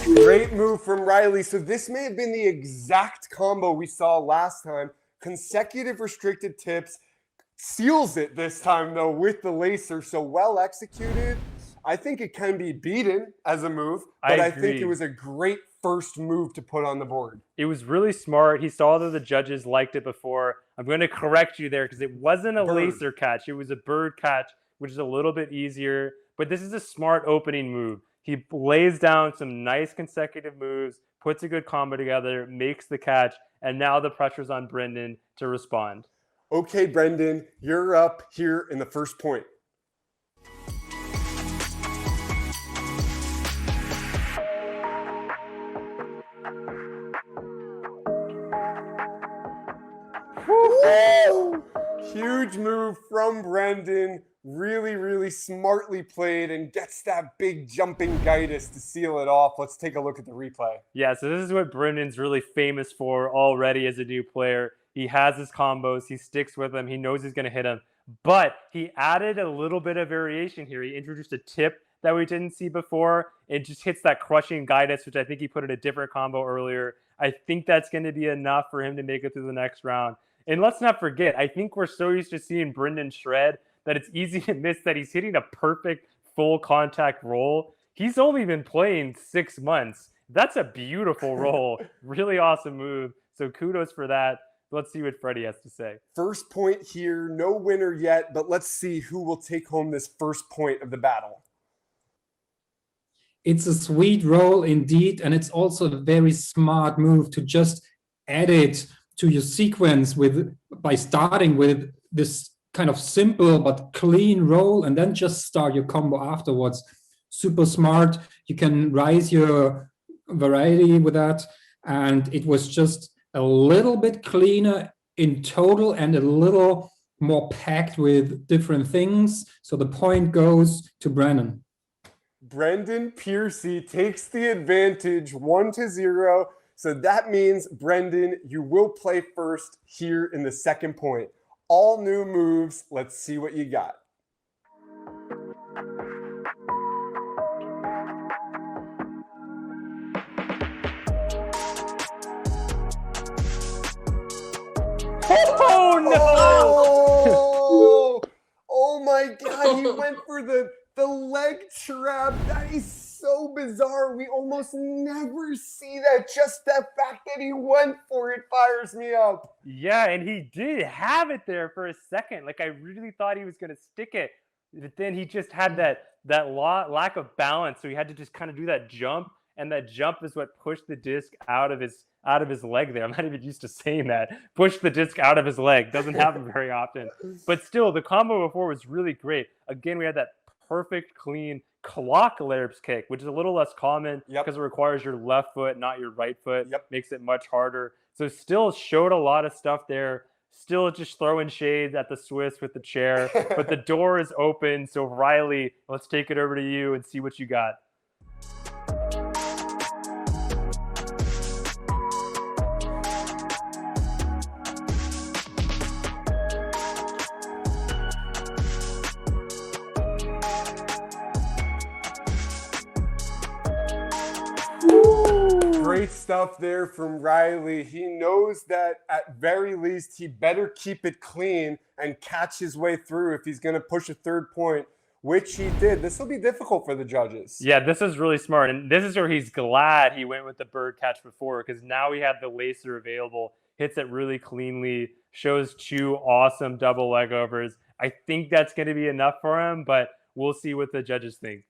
Great move from Riley. So this may have been the exact combo we saw last time. Consecutive restricted tips. Seals it this time, though, with the lacer. So well executed. I think it can be beaten as a move, but I think it was a great first move to put on the board. It was really smart. He saw that the judges liked it before. I'm going to correct you there because it wasn't a laser catch. It was a bird catch which is a little bit easier, but this is a smart opening move. He lays down some nice consecutive moves, puts a good combo together, makes the catch, and now the pressure's on Brendan to respond. Okay, Brendan, you're up here in the first point. Woo! Huge move from Brendan. Really, really smartly played and gets that big jumping Gaitis to seal it off. Let's take a look at the replay. Yeah, so this is what Brendan's really famous for already as a new player. He has his combos, he sticks with them, he knows he's going to hit them, but he added a little bit of variation here. He introduced a tip that we didn't see before. It just hits that crushing Gaitis, which I think he put in a different combo earlier. I think that's going to be enough for him to make it through the next round. And let's not forget, I think we're so used to seeing Brendan shred that it's easy to miss that he's hitting a perfect full contact roll. He's only been playing 6 months. That's a beautiful roll. Really awesome move. So kudos for that. Let's see what Freddie has to say. First point here, no winner yet, but let's see who will take home this first point of the battle. It's a sweet roll indeed, and it's also a very smart move to just add it to your sequence by starting with this kind of simple but clean roll and then just start your combo afterwards. Super smart. You can rise your variety with that, and it was just a little bit cleaner in total and a little more packed with different things. So the point goes to Brendan. Brendan Piercy takes the advantage 1-0. So that means, Brendan, you will play first here in the second point. All new moves. Let's see what you got. Oh, no! Oh my God, he went for the leg trap. That is so bizarre. We almost never see that. Just the fact that he went for it fires me up. Yeah, and he did have it there for a second. Like, I really thought he was going to stick it. But then he just had that lack of balance. So he had to just kind of do that jump. And that jump is what pushed the disc out of his leg there. I'm not even used to saying that. Push the disc out of his leg. Doesn't happen very often. But still, the combo before was really great. Again, we had that perfect, clean clock Lerps kick, which is a little less common because it requires your left foot, not your right foot. Makes it much harder. So still showed a lot of stuff there. Still just throwing shades at the Swiss with the chair. But the door is open. So Riley, let's take it over to you and see what you got. Great stuff there from Riley. He knows that at very least he better keep it clean and catch his way through if he's going to push a third point, which he did. This will be difficult for the judges. Yeah, this is really smart. And this is where he's glad he went with the bird catch before, because now we have the lacer available. Hits it really cleanly, shows 2 awesome double leg overs. I think that's going to be enough for him, but we'll see what the judges think.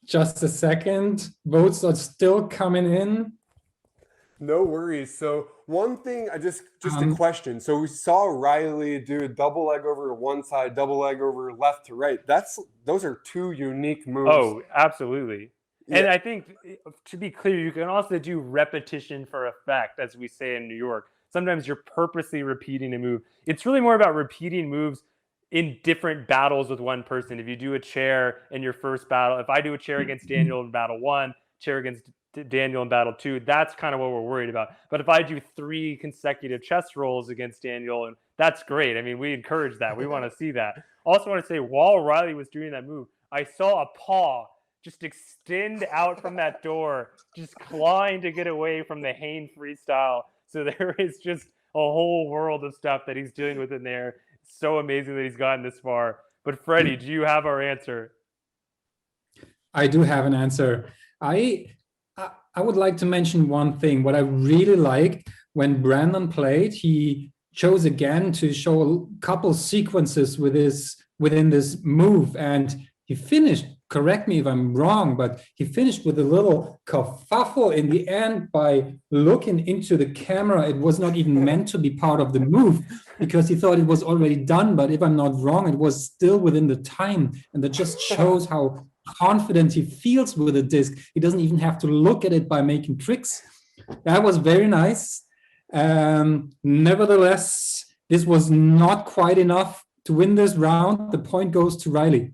Just a second. Votes are still coming in. No worries. So one thing, just a question. So we saw Riley do a double leg over to one side, double leg over left to right. Those are 2 unique moves. Oh, absolutely. Yeah. And I think, to be clear, you can also do repetition for effect, as we say in New York. Sometimes you're purposely repeating a move. It's really more about repeating moves in different battles with one person. If you do a chair in your first battle, if I do a chair against Daniel in battle 1, chair against Daniel in battle 2, that's kind of what we're worried about. But if I do 3 consecutive chest rolls against Daniel, and that's great. I mean, we encourage that. We want to see that. Also want to say, while Riley was doing that move, I saw a paw just extend out from that door, just clawing to get away from the Hain freestyle. So there is just a whole world of stuff that he's dealing with in there. So amazing that he's gotten this far. But Freddie, do you have our answer? I do have an answer. I would like to mention one thing. What I really like when Brandon played, he chose again to show a couple sequences within this move, and he finished, correct me if I'm wrong, but he finished with a little kerfuffle in the end by looking into the camera. It was not even meant to be part of the move because he thought it was already done, but if I'm not wrong, it was still within the time, and that just shows how confident he feels with the disc. He doesn't even have to look at it by making tricks. That was very nice. Nevertheless, this was not quite enough to win this round. The point goes to Riley.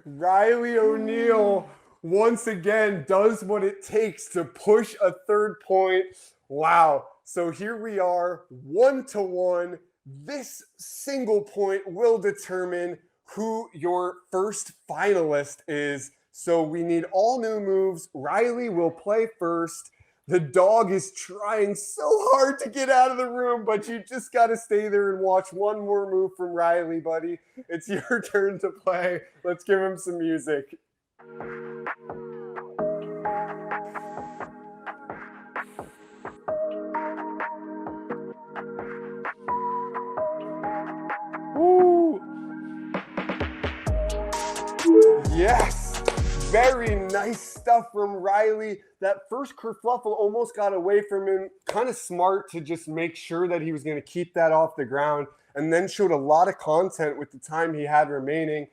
Riley O'Neill once again does what it takes to push a third point. Wow. So here we are, 1-1. This single point will determine who your first finalist is. So we need all new moves. Riley will play first. The dog is trying so hard to get out of the room, but you just got to stay there and watch one more move from Riley, buddy. It's your turn to play. Let's give him some music. Woo! Yes! Very nice stuff from Riley. That first kerfluffle almost got away from him. Kind of smart to just make sure that he was going to keep that off the ground, and then showed a lot of content with the time he had remaining.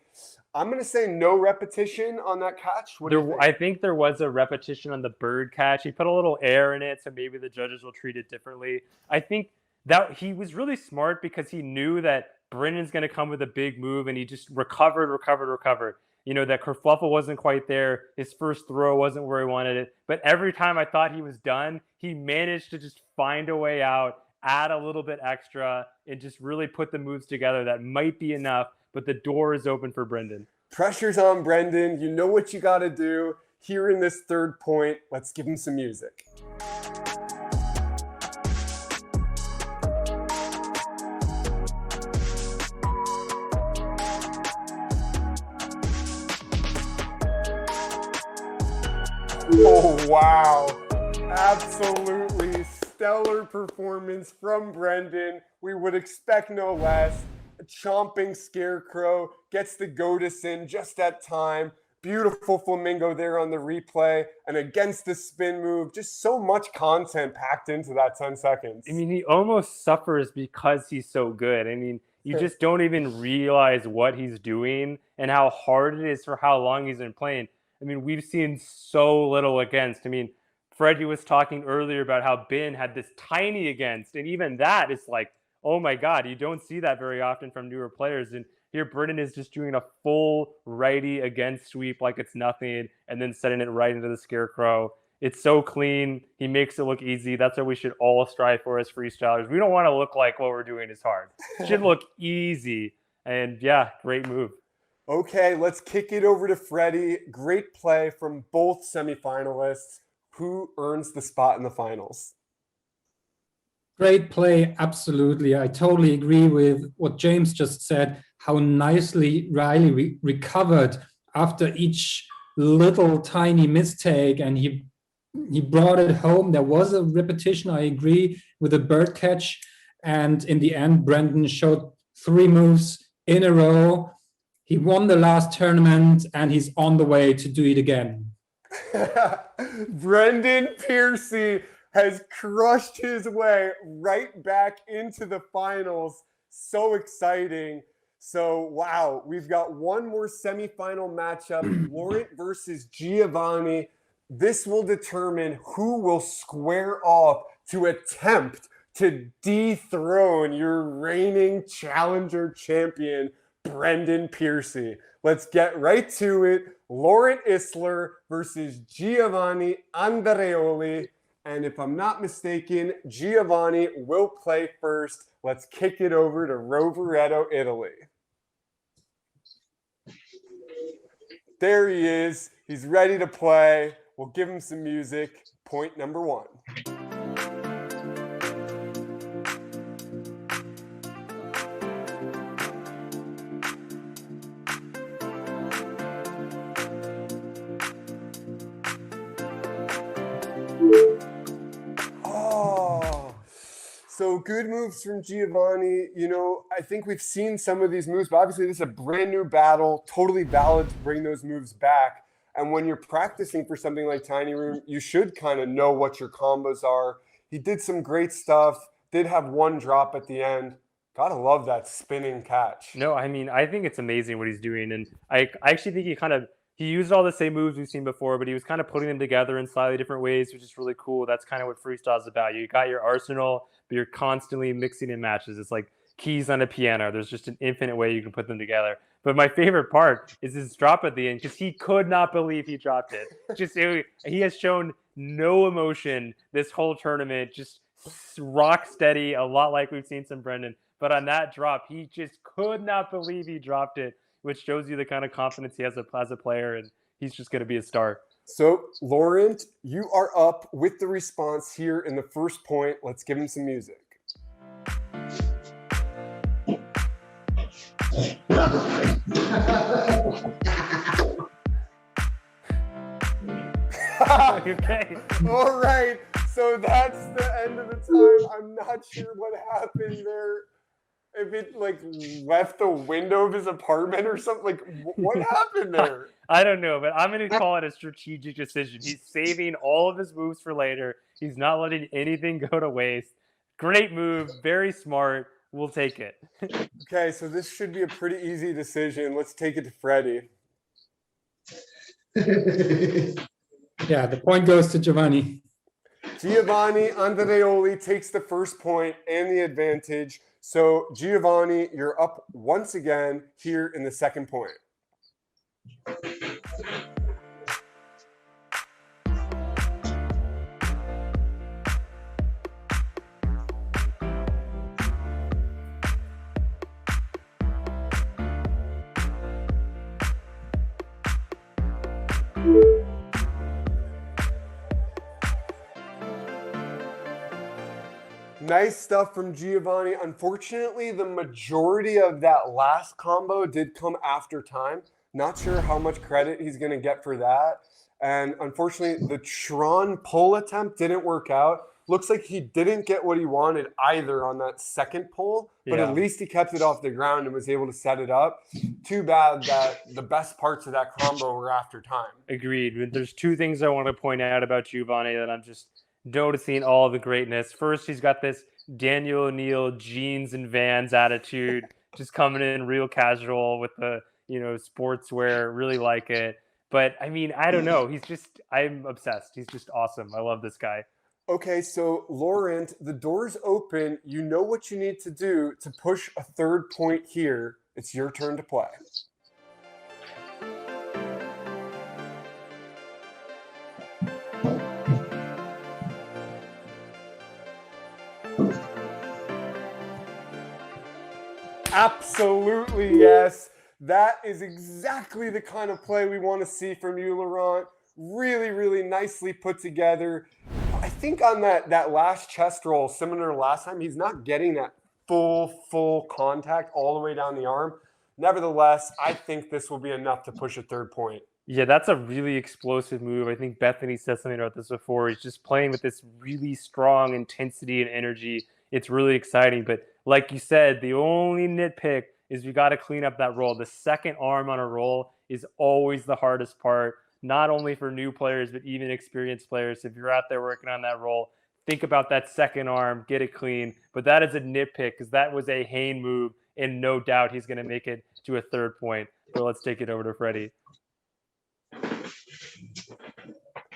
I'm going to say no repetition on that catch. What do you think? I think there was a repetition on the bird catch. He put a little air in it, so maybe the judges will treat it differently. I think that he was really smart because he knew that Brendan's going to come with a big move, and he just recovered. You know, that kerfluffle wasn't quite there. His first throw wasn't where he wanted it. But every time I thought he was done, he managed to just find a way out, add a little bit extra, and just really put the moves together. That might be enough, but the door is open for Brendan. Pressure's on Brendan. You know what you got to do. Here in this third point, let's give him some music. Oh, wow. Absolutely stellar performance from Brendan. We would expect no less. A chomping scarecrow gets the Godus in just at time. Beautiful flamingo there on the replay. And against the spin move, just so much content packed into that 10 seconds. I mean, he almost suffers because he's so good. I mean, you just don't even realize what he's doing and how hard it is for how long he's been playing. I mean, we've seen so little against. I mean, Freddie was talking earlier about how Ben had this tiny against, and even that is like, oh my God, you don't see that very often from newer players. And here, Brendan is just doing a full righty against sweep like it's nothing, and then setting it right into the scarecrow. It's so clean. He makes it look easy. That's what we should all strive for as freestylers. We don't want to look like what we're doing is hard. It should look easy. And yeah, great move. Okay, let's kick it over to Freddie. Great play from both semifinalists. Who earns the spot in the finals? Great play, absolutely. I totally agree with what James just said, how nicely Riley recovered after each little tiny mistake, and he brought it home. There was a repetition, I agree, with the bird catch, and in the end, Brendan showed 3 moves in a row. He won the last tournament, and he's on the way to do it again. Brendan Piercy has crushed his way right back into the finals. So exciting. So, wow, we've got one more semifinal matchup, Laurent versus Giovanni. This will determine who will square off to attempt to dethrone your reigning challenger champion, Brendan Piercy. Let's get right to it. Laurent Isler versus Giovanni Andreoli. And if I'm not mistaken, Giovanni will play first. Let's kick it over to Rovereto, Italy. There he is. He's ready to play. We'll give him some music. Point number 1. So good moves from Giovanni. You know, I think we've seen some of these moves, but obviously this is a brand new battle, totally valid to bring those moves back. And when you're practicing for something like Tiny Room, you should kind of know what your combos are. He did some great stuff, did have one drop at the end. Gotta love that spinning catch. No, I mean, I think it's amazing what he's doing. And I actually think he used all the same moves we've seen before, but he was kind of putting them together in slightly different ways, which is really cool. That's kind of what freestyle is about. You got your arsenal, but you're constantly mixing in matches. It's like keys on a piano. There's just an infinite way you can put them together. But my favorite part is his drop at the end, because he could not believe he dropped it. He has shown no emotion this whole tournament, just rock steady, a lot like we've seen from Brendan. But on that drop, he just could not believe he dropped it, which shows you the kind of confidence he has as a player, and he's just going to be a star. So, Laurent, you are up with the response here in the first point. Let's give him some music. Okay. All right. So that's the end of the time. I'm not sure what happened there. If it like left the window of his apartment or something, like what happened there? I don't know, but I'm going to call it a strategic decision. He's saving all of his moves for later. He's not letting anything go to waste. Great move, very smart. We'll take it. Okay, so this should be a pretty easy decision. Let's take it to Freddie. Yeah, the point goes to Giovanni. Giovanni Andreoli takes the first point and the advantage. So, Giovanni, you're up once again here in the second point. Nice stuff from Giovanni. Unfortunately, the majority of that last combo did come after time. Not sure how much credit he's going to get for that. And unfortunately, the Tron pull attempt didn't work out. Looks like he didn't get what he wanted either on that second pull, but at least he kept it off the ground and was able to set it up. Too bad that the best parts of that combo were after time. Agreed. There's two things I want to point out about Giovanni that I'm just noticing all the greatness. First, he's got this Daniel O'Neill jeans and Vans attitude, just coming in real casual with the, sportswear, really like it. But I mean, I don't know. I'm obsessed. He's just awesome. I love this guy. Okay, so Laurent, the door's open. You know what you need to do to push a third point here. It's your turn to play. Absolutely, yes. That is exactly the kind of play we want to see from you, Laurent. Really, really nicely put together. I think on that last chest roll, similar to last time, he's not getting that full contact all the way down the arm. Nevertheless, I think this will be enough to push a third point. Yeah, that's a really explosive move. I think Bethany said something about this before. He's just playing with this really strong intensity and energy. It's really exciting. But like you said, the only nitpick is we got to clean up that roll. The second arm on a roll is always the hardest part, not only for new players, but even experienced players. If you're out there working on that roll, think about that second arm, get it clean. But that is a nitpick because that was a Hayne move, and no doubt he's going to make it to a third point. So let's take it over to Freddie.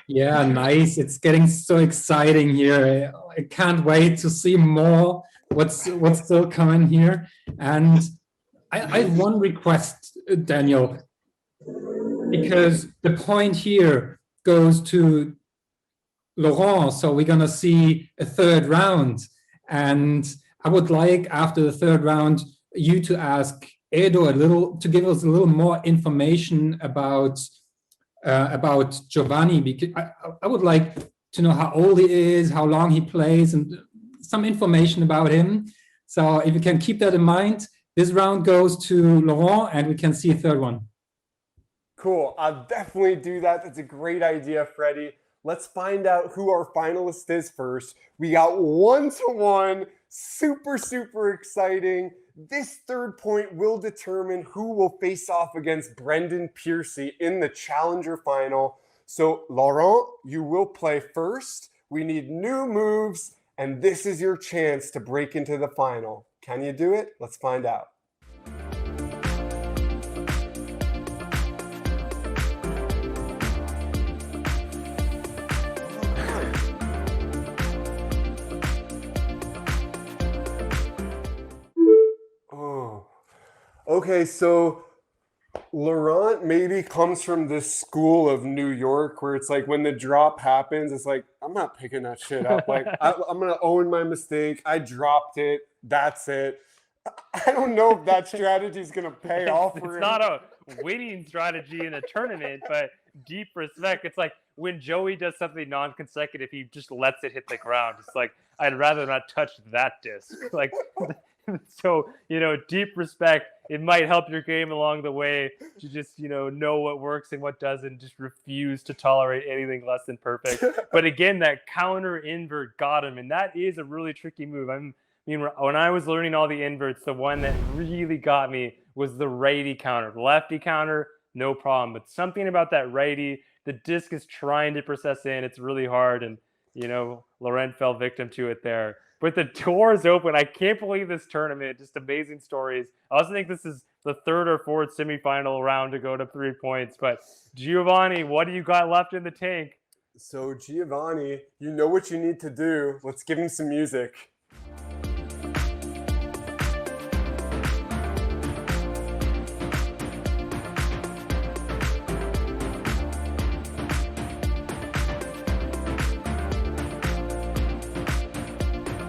Yeah, nice. It's getting so exciting here. I can't wait to see more what's still coming here. And I have one request, Daniel, because the point here goes to Laurent. So we're going to see a third round. And I would like, after the third round, you to ask Edo to give us a little more information about Giovanni, because I would like to know how old he is, how long he plays, and some information about him. So if you can keep that in mind, this round goes to Laurent, and we can see a third one. Cool. I'll definitely do that. That's a great idea, Freddie. Let's find out who our finalist is first. We got 1-1, super, super exciting. This third point will determine who will face off against Brendan Piercy in the Challenger final. So, Laurent, you will play first. We need new moves, and this is your chance to break into the final. Can you do it? Let's find out. Oh, okay, so Laurent maybe comes from this school of New York where it's like when the drop happens, it's like, I'm not picking that shit up. Like, I'm going to own my mistake. I dropped it. That's it. I don't know if that strategy is going to pay off for him. It's not a winning strategy in a tournament, but deep respect. It's like when Joey does something non-consecutive, he just lets it hit the ground. It's like, I'd rather not touch that disc. Like, so, deep respect. It might help your game along the way to just, know what works and what doesn't, just refuse to tolerate anything less than perfect. But again, that counter invert got him, and that is a really tricky move. When I was learning all the inverts, the one that really got me was the righty counter. The lefty counter, no problem. But something about that righty, the disc is trying to process in. It's really hard, and, Laurent fell victim to it there. But the door is open. I can't believe this tournament. Just amazing stories. I also think this is the third or fourth semifinal round to go to 3 points. But Giovanni, what do you got left in the tank? So Giovanni, you know what you need to do. Let's give him some music.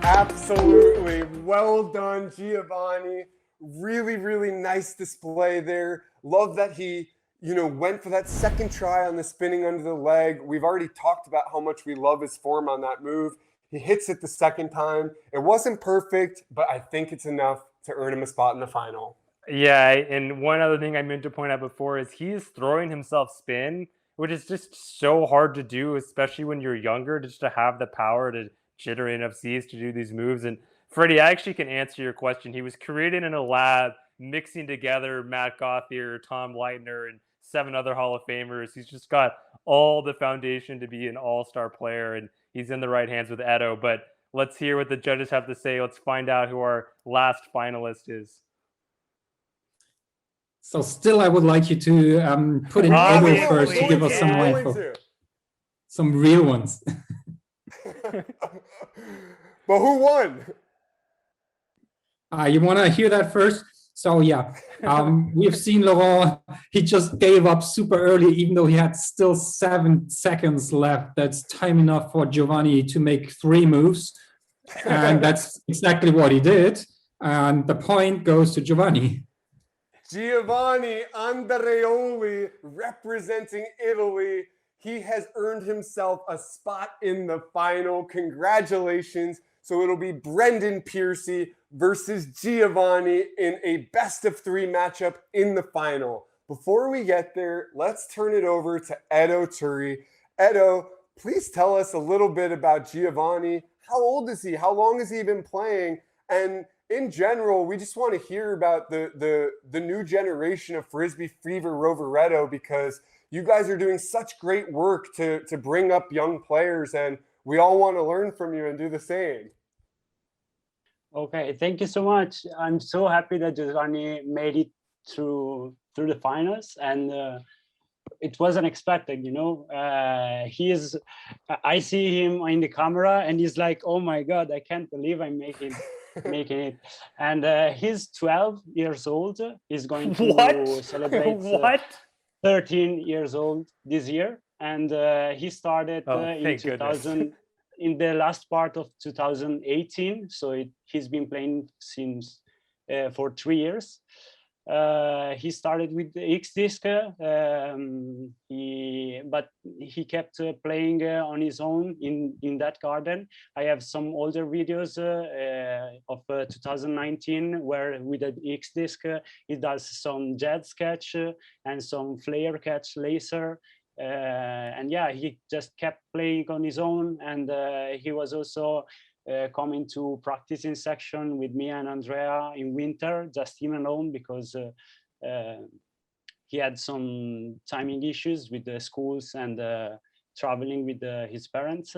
Absolutely. Well done, Giovanni. Really, really nice display there. Love that he, went for that second try on the spinning under the leg. We've already talked about how much we love his form on that move. He hits it the second time. It wasn't perfect, but I think it's enough to earn him a spot in the final. Yeah, and one other thing I meant to point out before is he's throwing himself spin, which is just so hard to do, especially when you're younger, just to have the power to jitter enough C's to do these moves. And Freddie, I actually can answer your question. He was created in a lab, mixing together Matt Gauthier, Tom Leitner, and 7 other Hall of Famers. He's just got all the foundation to be an all-star player, and he's in the right hands with Edo. But let's hear what the judges have to say. Let's find out who our last finalist is. So still, I would like you to put in Edo first to give us some more info. Some real ones. But who won? You want to hear that first? So yeah, we've seen Laurent. He just gave up super early, even though he had still 7 seconds left. That's time enough for Giovanni to make 3 moves. And that's exactly what he did. And the point goes to Giovanni. Giovanni Andreoli representing Italy. He has earned himself a spot in the final. Congratulations. So it'll be Brendan Piercy versus Giovanni in a best-of-3 matchup in the final. Before we get there, let's turn it over to Edo Turi. Edo, please tell us a little bit about Giovanni. How old is he? How long has he been playing? And in general, we just want to hear about the new generation of Frisbee Fever Rovereto, because you guys are doing such great work to bring up young players, and we all want to learn from you and do the same. Okay, thank you so much. I'm so happy that Giovanni made it through the finals, and it was unexpected. I see him in the camera, and he's like, "Oh my God, I can't believe I'm making it." And he's 12 years old. He's going to celebrate 13 years old this year, and he started in 2000. In the last part of 2018, so he's been playing since for 3 years. He started with the X-Disc, but he kept playing on his own in that garden. I have some older videos of 2019 where with the X-Disc he does some jet sketch and some flare catch laser. and yeah, he just kept playing on his own, and he was also coming to practicing section with me and Andrea in winter, just him alone, because he had some timing issues with the schools and traveling with his parents.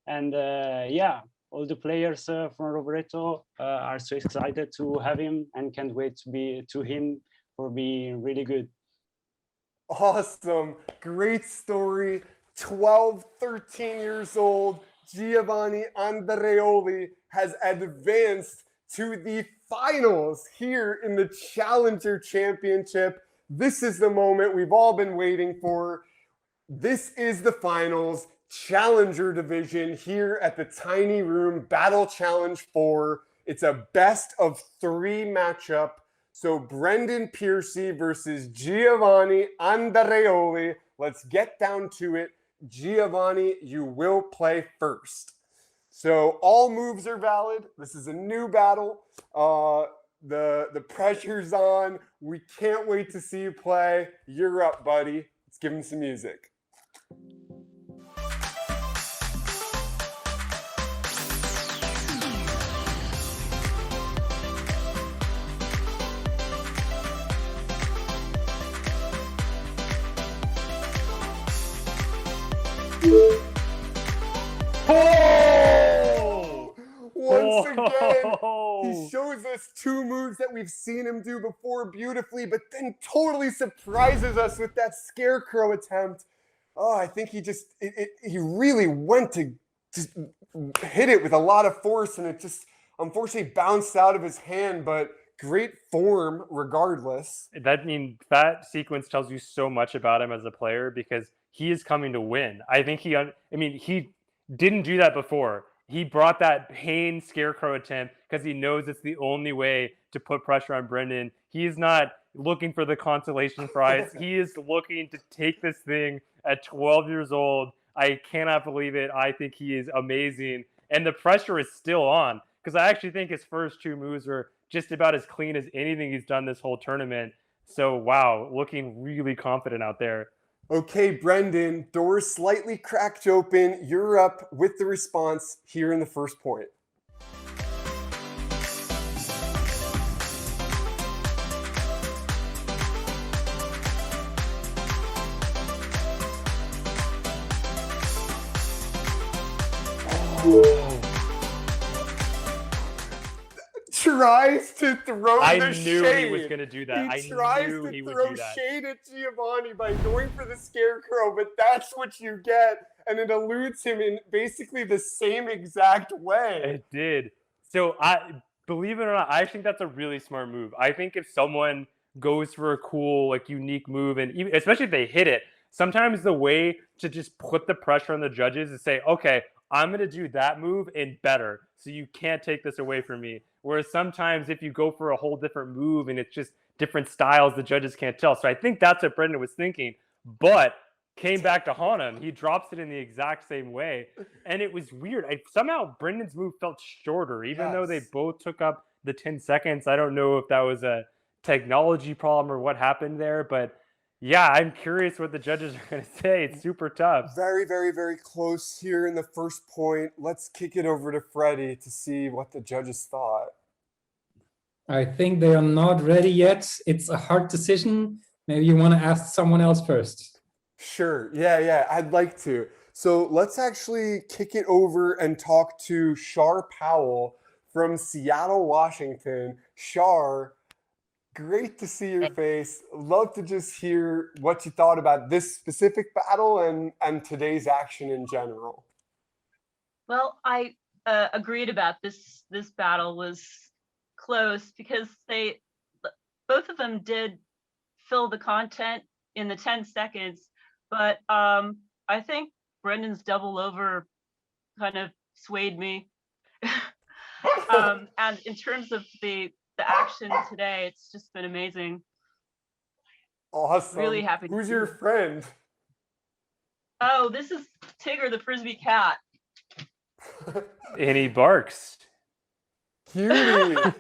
And yeah, all the players from Rovereto are so excited to have him and can't wait to be to him for being really good. Awesome. Great story. 12, 13 years old, Giovanni Andreoli has advanced to the finals here in the Challenger Championship. This is the moment we've all been waiting for. This is the finals, Challenger division here at the Tiny Room Battle Challenge 4. It's a best of 3 matchup. So Brendan Piercy versus Giovanni Andreoli. Let's get down to it. Giovanni, you will play first. So all moves are valid. This is a new battle. The pressure's on. We can't wait to see you play. You're up, buddy. Let's give him some music. Oh! Once again, he shows us 2 moves that we've seen him do before beautifully, but then totally surprises us with that scarecrow attempt. Oh, I think he really went to just hit it with a lot of force, and it just unfortunately bounced out of his hand, but great form regardless. That sequence tells you so much about him as a player because he is coming to win. I think he didn't do that before. He brought that pain scarecrow attempt because he knows it's the only way to put pressure on Brendan. He is not looking for the consolation prize. He is looking to take this thing at 12 years old. I cannot believe it. I think he is amazing. And the pressure is still on because I actually think his first 2 moves were just about as clean as anything he's done this whole tournament. So, wow, looking really confident out there. Okay, Brendan, doors slightly cracked open. You're up with the response here in the first point. Tries to throw I the knew shade. he was going to do that. He tries to throw shade at Giovanni by going for the scarecrow, but that's what you get, and it eludes him in basically the same exact way. It did. So believe it or not, I think that's a really smart move. I think if someone goes for a cool, like unique move, and even, especially if they hit it, sometimes the way to just put the pressure on the judges is say, okay, I'm going to do that move and better, so you can't take this away from me. Whereas sometimes if you go for a whole different move and it's just different styles, the judges can't tell. So I think that's what Brendan was thinking, but came back to haunt him. He drops it in the exact same way. And it was weird. Somehow Brendan's move felt shorter, even though they both took up the 10 seconds. I don't know if that was a technology problem or what happened there, but yeah, I'm curious what the judges are going to say. It's super tough. Very, very, very close here in the first point. Let's kick it over to Freddie to see what the judges thought. I think they are not ready yet. It's a hard decision. Maybe you want to ask someone else first. Sure. Yeah, I'd like to. So let's actually kick it over and talk to Shar Powell from Seattle, Washington. Shar, great to see your face. Love to just hear what you thought about this specific battle and today's action in general. Well, I agreed about this battle was close because both of them did fill the content in the 10 seconds, but I think Brendan's double over kind of swayed me. And in terms of the action today, it's just been amazing. Awesome. Really happy. Who's your friend? Oh, this is Tigger, the Frisbee cat. And he barks. Cutie. Yeah.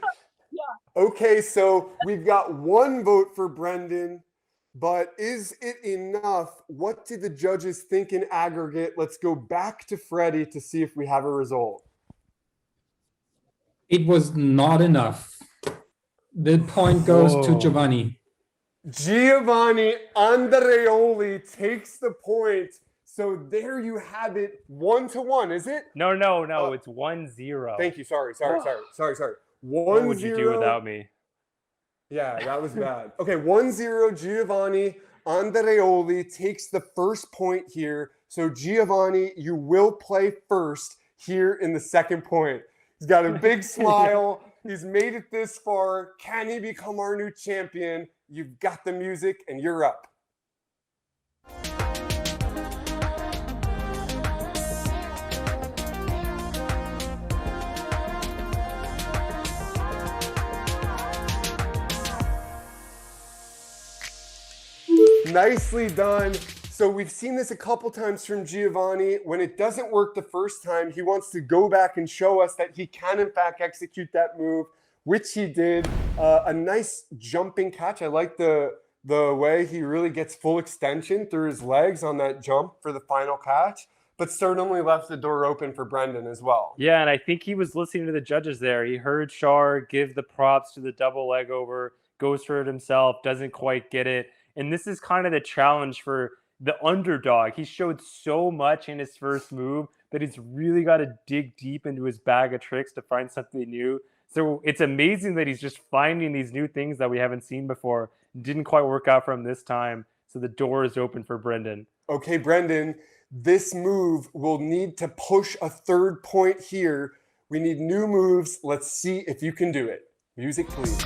Okay, so we've got 1 vote for Brendan, But is it enough? What did the judges think in aggregate? Let's go back to Freddie to see if we have a result. It was not enough. The point goes to Whoa. Giovanni. Giovanni Andreoli takes the point. So there you have it, 1-1, is it? No, it's 1-0. Thank you. Sorry. 1-0. What would you do without me? Yeah, that was bad. Okay, 1-0. Giovanni Andreoli takes the first point here. So Giovanni, you will play first here in the second point. He's got a big smile. He's made it this far. Can he become our new champion? You've got the music and you're up. Nicely done. So we've seen this a couple times from Giovanni. When it doesn't work the first time, he wants to go back and show us that he can in fact execute that move, which he did. A nice jumping catch. I like the way he really gets full extension through his legs on that jump for the final catch, but certainly left the door open for Brendan as well. Yeah, and I think he was listening to the judges there. He heard Shar give the props to the double leg over, goes for it himself, doesn't quite get it. And this is kind of the challenge for the underdog. He showed so much in his first move that he's really got to dig deep into his bag of tricks to find something new. So it's amazing that he's just finding these new things that we haven't seen before. Didn't quite work out for him this time. So the door is open for Brendan. Okay, Brendan, this move will need to push a third point here. We need new moves. Let's see if you can do it. Music, please.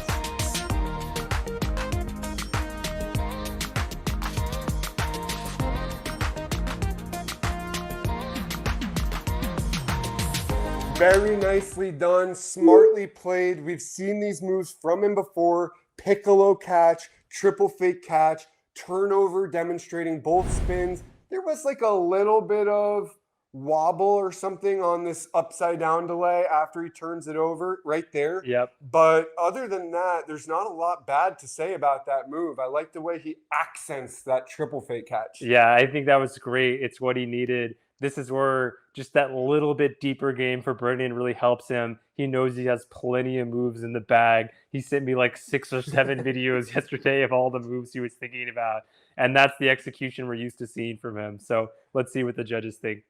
Very nicely done, smartly played. We've seen these moves from him before. Piccolo catch, triple fake catch, turnover demonstrating both spins. There was like a little bit of wobble or something on this upside down delay after he turns it over right there. Yep. But other than that, there's not a lot bad to say about that move. I like the way he accents that triple fake catch. Yeah, I think that was great. It's what he needed. This is where just that little bit deeper game for Brendan really helps him. He knows he has plenty of moves in the bag. He sent me like 6 or 7 videos yesterday of all the moves he was thinking about. And that's the execution we're used to seeing from him. So let's see what the judges think.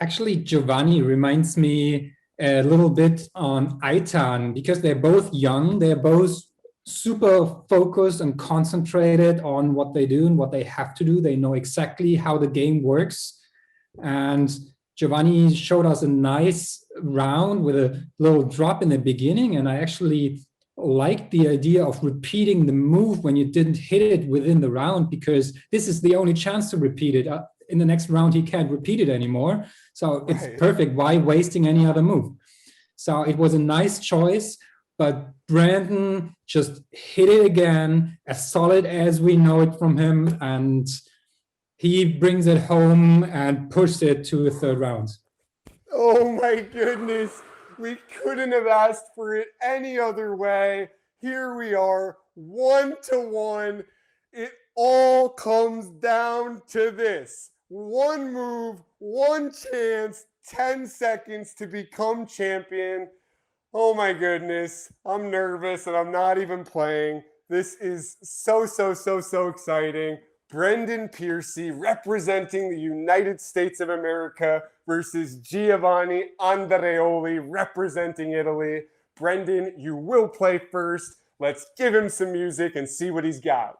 Actually, Giovanni reminds me a little bit on Aitan because they're both young. They're both super focused and concentrated on what they do and what they have to do. They know exactly how the game works. And Giovanni showed us a nice round with a little drop in the beginning. And I actually liked the idea of repeating the move when you didn't hit it within the round, because this is the only chance to repeat it. In the next round, he can't repeat it anymore. So it's perfect. Why wasting any other move? So it was a nice choice. But Brandon just hit it again, as solid as we know it from him, and he brings it home and pushes it to the third round. Oh my goodness. We couldn't have asked for it any other way. Here we are, 1-1. It all comes down to this. One move, one chance, 10 seconds to become champion. Oh my goodness, I'm nervous and I'm not even playing. This is so exciting. Brendan Piercy representing the United States of America versus Giovanni Andreoli representing Italy. Brendan, you will play first. Let's give him some music and see what he's got.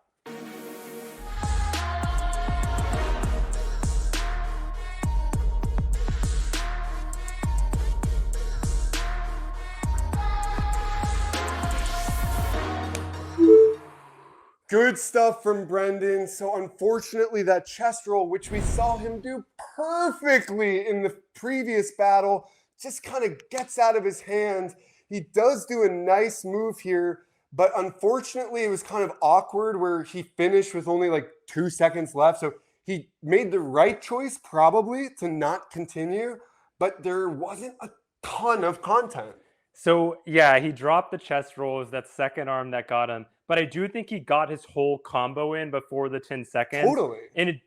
Good stuff from Brendan. So unfortunately, that chest roll, which we saw him do perfectly in the previous battle, just kind of gets out of his hand. He does do a nice move here, but unfortunately, it was kind of awkward where he finished with only like 2 seconds left. So he made the right choice probably to not continue, but there wasn't a ton of content. So yeah, he dropped the chest rolls, that second arm that got him. but I do think he got his whole combo in before the 10 seconds. Totally. And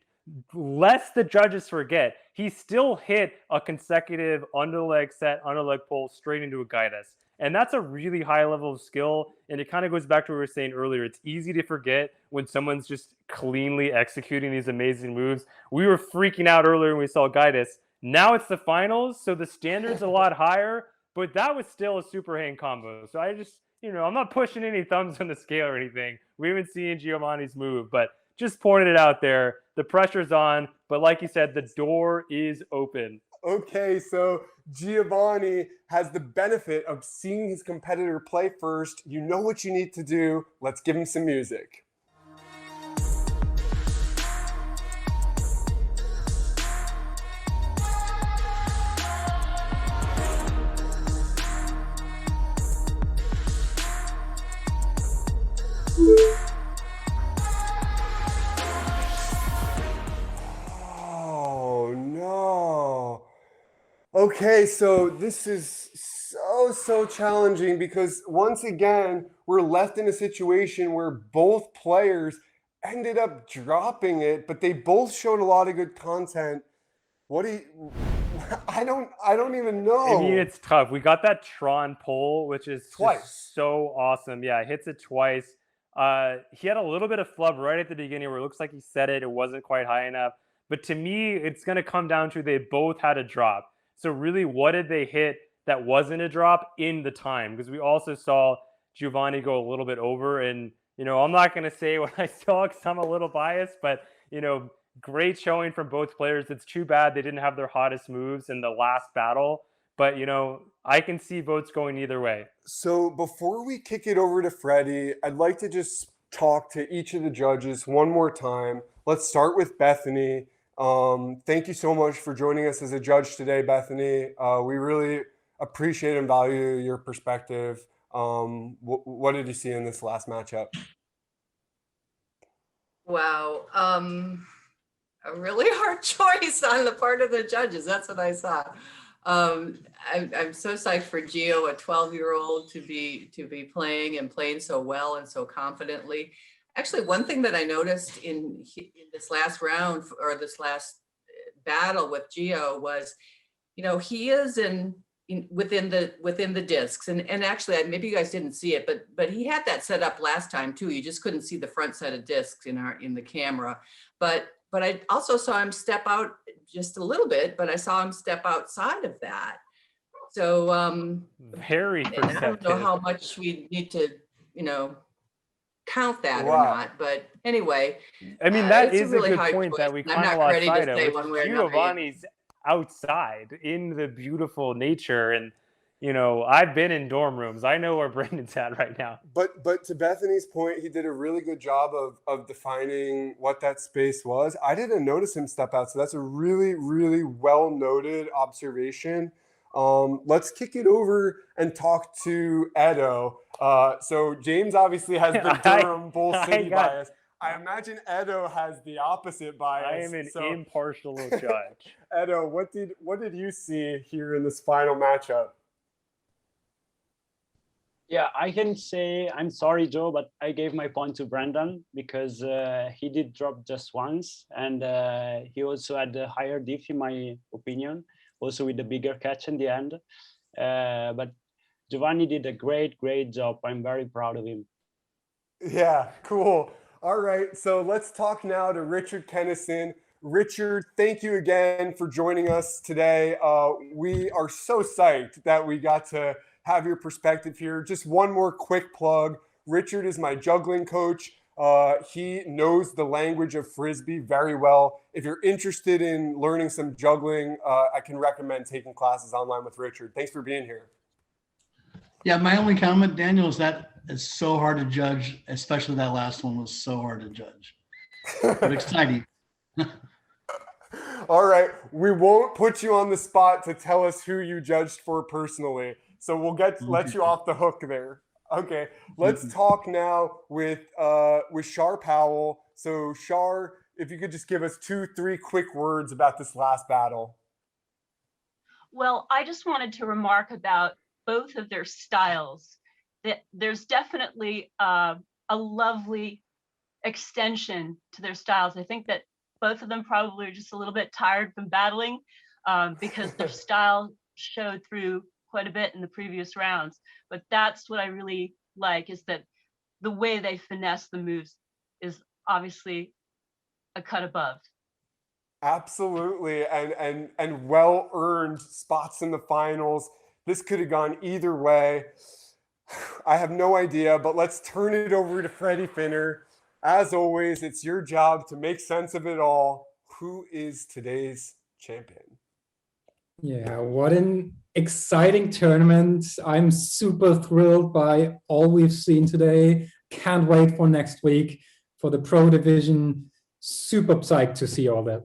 lest the judges forget, he still hit a consecutive underleg set, underleg pull straight into a Gaitis. And that's a really high level of skill. And it kind of goes back to what we were saying earlier. It's easy to forget when someone's just cleanly executing these amazing moves. We were freaking out earlier when we saw Gaitis. Now it's the finals, so the standard's a lot higher, but that was still a super hand combo. So I just, I'm not pushing any thumbs on the scale or anything. We haven't seen Giovanni's move, but just pointed it out there. The pressure's on, but like you said, the door is open. Okay, so Giovanni has the benefit of seeing his competitor play first. You know what you need to do. Let's give him some music. Oh, no. Okay, so this is so challenging because once again, we're left in a situation where both players ended up dropping it, but they both showed a lot of good content. I don't even know. I mean, it's tough. We got that Tron pull, which is Twice. just so awesome. Yeah, hits it twice. He had a little bit of flub right at the beginning where it looks like he said it wasn't quite high enough. But to me, it's going to come down to they both had a drop. So really, what did they hit that wasn't a drop in the time? Because we also saw Giovanni go a little bit over. And, I'm not going to say what I saw because I'm a little biased, but, great showing from both players. It's too bad they didn't have their hottest moves in the last battle. But, I can see votes going either way. So before we kick it over to Freddie, I'd like to just talk to each of the judges one more time. Let's start with Bethany. Thank you so much for joining us as a judge today, Bethany. We really appreciate and value your perspective. What did you see in this last matchup? Wow. A really hard choice on the part of the judges. That's what I saw. I'm so psyched for Gio, a 12-year-old, to be playing so well and so confidently. Actually, one thing that I noticed in this last round or this last battle with Gio was, he is within the discs, and actually maybe you guys didn't see it, but he had that set up last time too. You just couldn't see the front set of discs in the camera, but I also saw him step out just a little bit, but I saw him step outside of that. So very perceptive. I don't know how much we need to count that Wow. or not, but anyway. I mean, that it's is really a good hard point choice, that we and I'm kind of not lost ready to sight of. say which one is way or another yet. Giovanni's outside in the beautiful nature, and I've been in dorm rooms. I know where Brandon's at right now. But to Bethany's point, he did a really good job of defining what that space was. I didn't notice him step out, so that's a really, really well noted observation. Let's kick it over and talk to Edo. So James obviously has the Durham Bull City bias. I imagine Edo has the opposite bias. I am an impartial judge. Edo, what did you see here in this final matchup? Yeah, I can say I'm sorry, Joe, but I gave my point to Brandon because he did drop just once, and he also had a higher diff, in my opinion, also with the bigger catch in the end. But Giovanni did a great job. I'm very proud of him. Yeah, cool. All right, so let's talk now to Richard Kennison. Richard, thank you again for joining us today. We are so psyched that we got to have your perspective here. Just one more quick plug. Richard is my juggling coach. He knows the language of Frisbee very well. If you're interested in learning some juggling, I can recommend taking classes online with Richard. Thanks for being here. Yeah, my only comment, Daniel, is that it's so hard to judge, especially that last one was so hard to judge. But exciting. All right, we won't put you on the spot to tell us who you judged for personally. So we'll let you off the hook there. Okay, let's talk now with Shar Powell. So Shar, if you could just give us 2-3 quick words about this last battle. Well, I just wanted to remark about both of their styles. That there's definitely a lovely extension to their styles. I think that both of them probably are just a little bit tired from battling because their style showed through quite a bit in the previous rounds. But that's what I really like, is that the way they finesse the moves is obviously a cut above. Absolutely, and well earned spots in the finals. This could have gone either way. I have no idea, but let's turn it over to Freddie Finner. As always, it's your job to make sense of it all. Who is today's champion? Yeah, what an exciting tournament. I'm super thrilled by all we've seen today. Can't wait for next week for the Pro Division. Super psyched to see all that.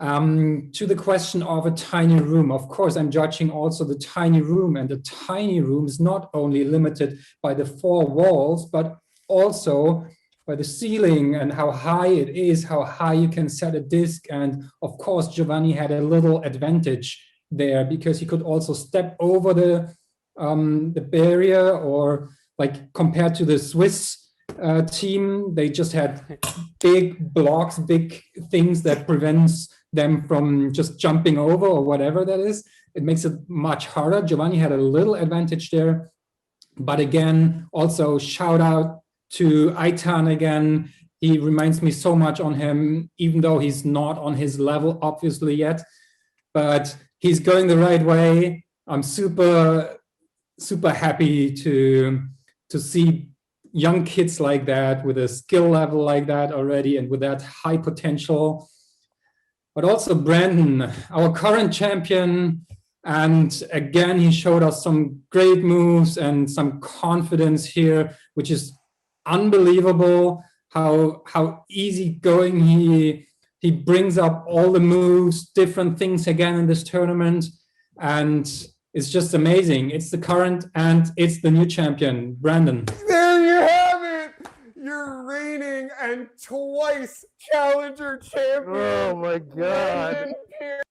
To the question of a tiny room, of course, I'm judging also the tiny room, and the tiny room is not only limited by the four walls, but also by the ceiling and how high it is, how high you can set a disc. And of course, Giovanni had a little advantage there because he could also step over the barrier, or like compared to the Swiss team, they just had big blocks, big things that prevents them from just jumping over or whatever that is. It makes it much harder. Giovanni had a little advantage there. But again, also shout out to Aitan again. He reminds me so much on him, even though he's not on his level, obviously, yet. But he's going the right way. I'm super, super happy to see young kids like that with a skill level like that already and with that high potential. But also Brandon, our current champion. And again, he showed us some great moves and some confidence here, which is unbelievable how easygoing he brings up all the moves, different things again in this tournament. And it's just amazing. It's the current and it's the new champion, Brandon. There you have it. You're reigning and twice challenger champion. Oh my God. Brandon Pierce.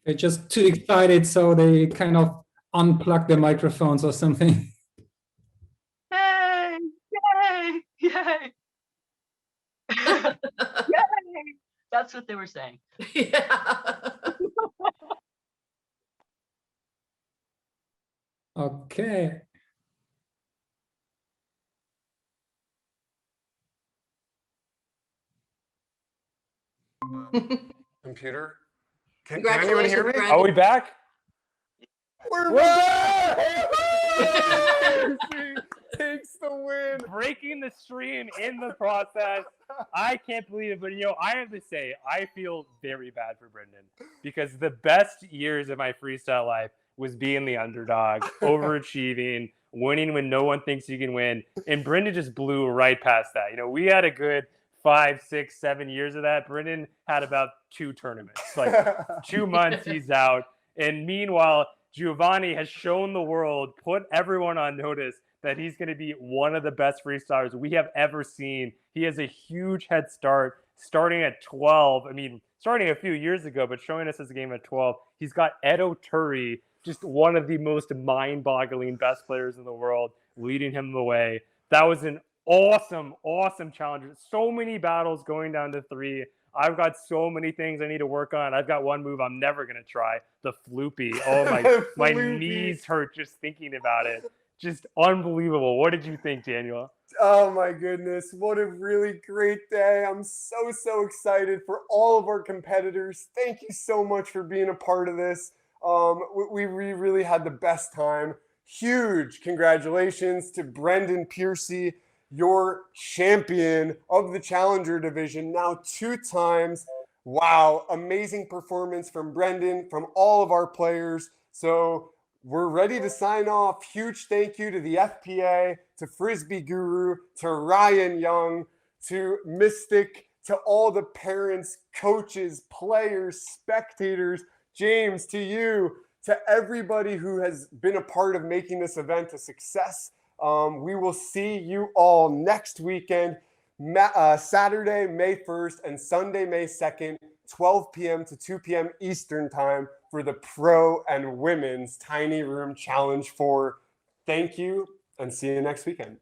They're just too excited, so they kind of unplug their microphones or something. Yay! Yay! Yay! Yay! That's what they were saying. Yeah. Okay. Computer. Can anyone Congratulations, hear me? Brandon. Are we back? We're back! Takes the win. Breaking the stream in the process. I can't believe it, but I have to say, I feel very bad for Brendan because the best years of my freestyle life was being the underdog, overachieving, winning when no one thinks you can win, and Brendan just blew right past that. We had a good 5, 6, 7 years of that. Brendan had about 2 tournaments, like 2 months he's out, and meanwhile, Giovanni has shown the world, put everyone on notice that he's going to be one of the best freestylers we have ever seen. He has a huge head start, starting at 12. I mean, starting a few years ago, but showing us his game at 12. He's got Edo Turi, just one of the most mind-boggling best players in the world, leading him the way. That was an awesome, awesome challenge. So many battles going down to 3. I've got so many things I need to work on. I've got one move I'm never going to try, the floopy. Oh, my knees hurt just thinking about it. Just unbelievable. What did you think, Daniel? Oh my goodness, what a really great day. I'm so excited for all of our competitors. Thank you so much for being a part of this. We really had the best time. Huge congratulations to Brendan Piercy, your champion of the Challenger division, now 2 times. Wow, amazing performance from Brendan, from all of our players. So we're ready to sign off. Huge thank you to the FPA, to Frisbee Guru, to Ryan Young, to Mystic, to all the parents, coaches, players, spectators. James, to you, to everybody who has been a part of making this event a success. We will see you all next weekend, Saturday, May 1st and Sunday, May 2nd, 12 p.m. to 2 p.m. Eastern time for the Pro and Women's Tiny Room Challenge 4. Thank you and see you next weekend.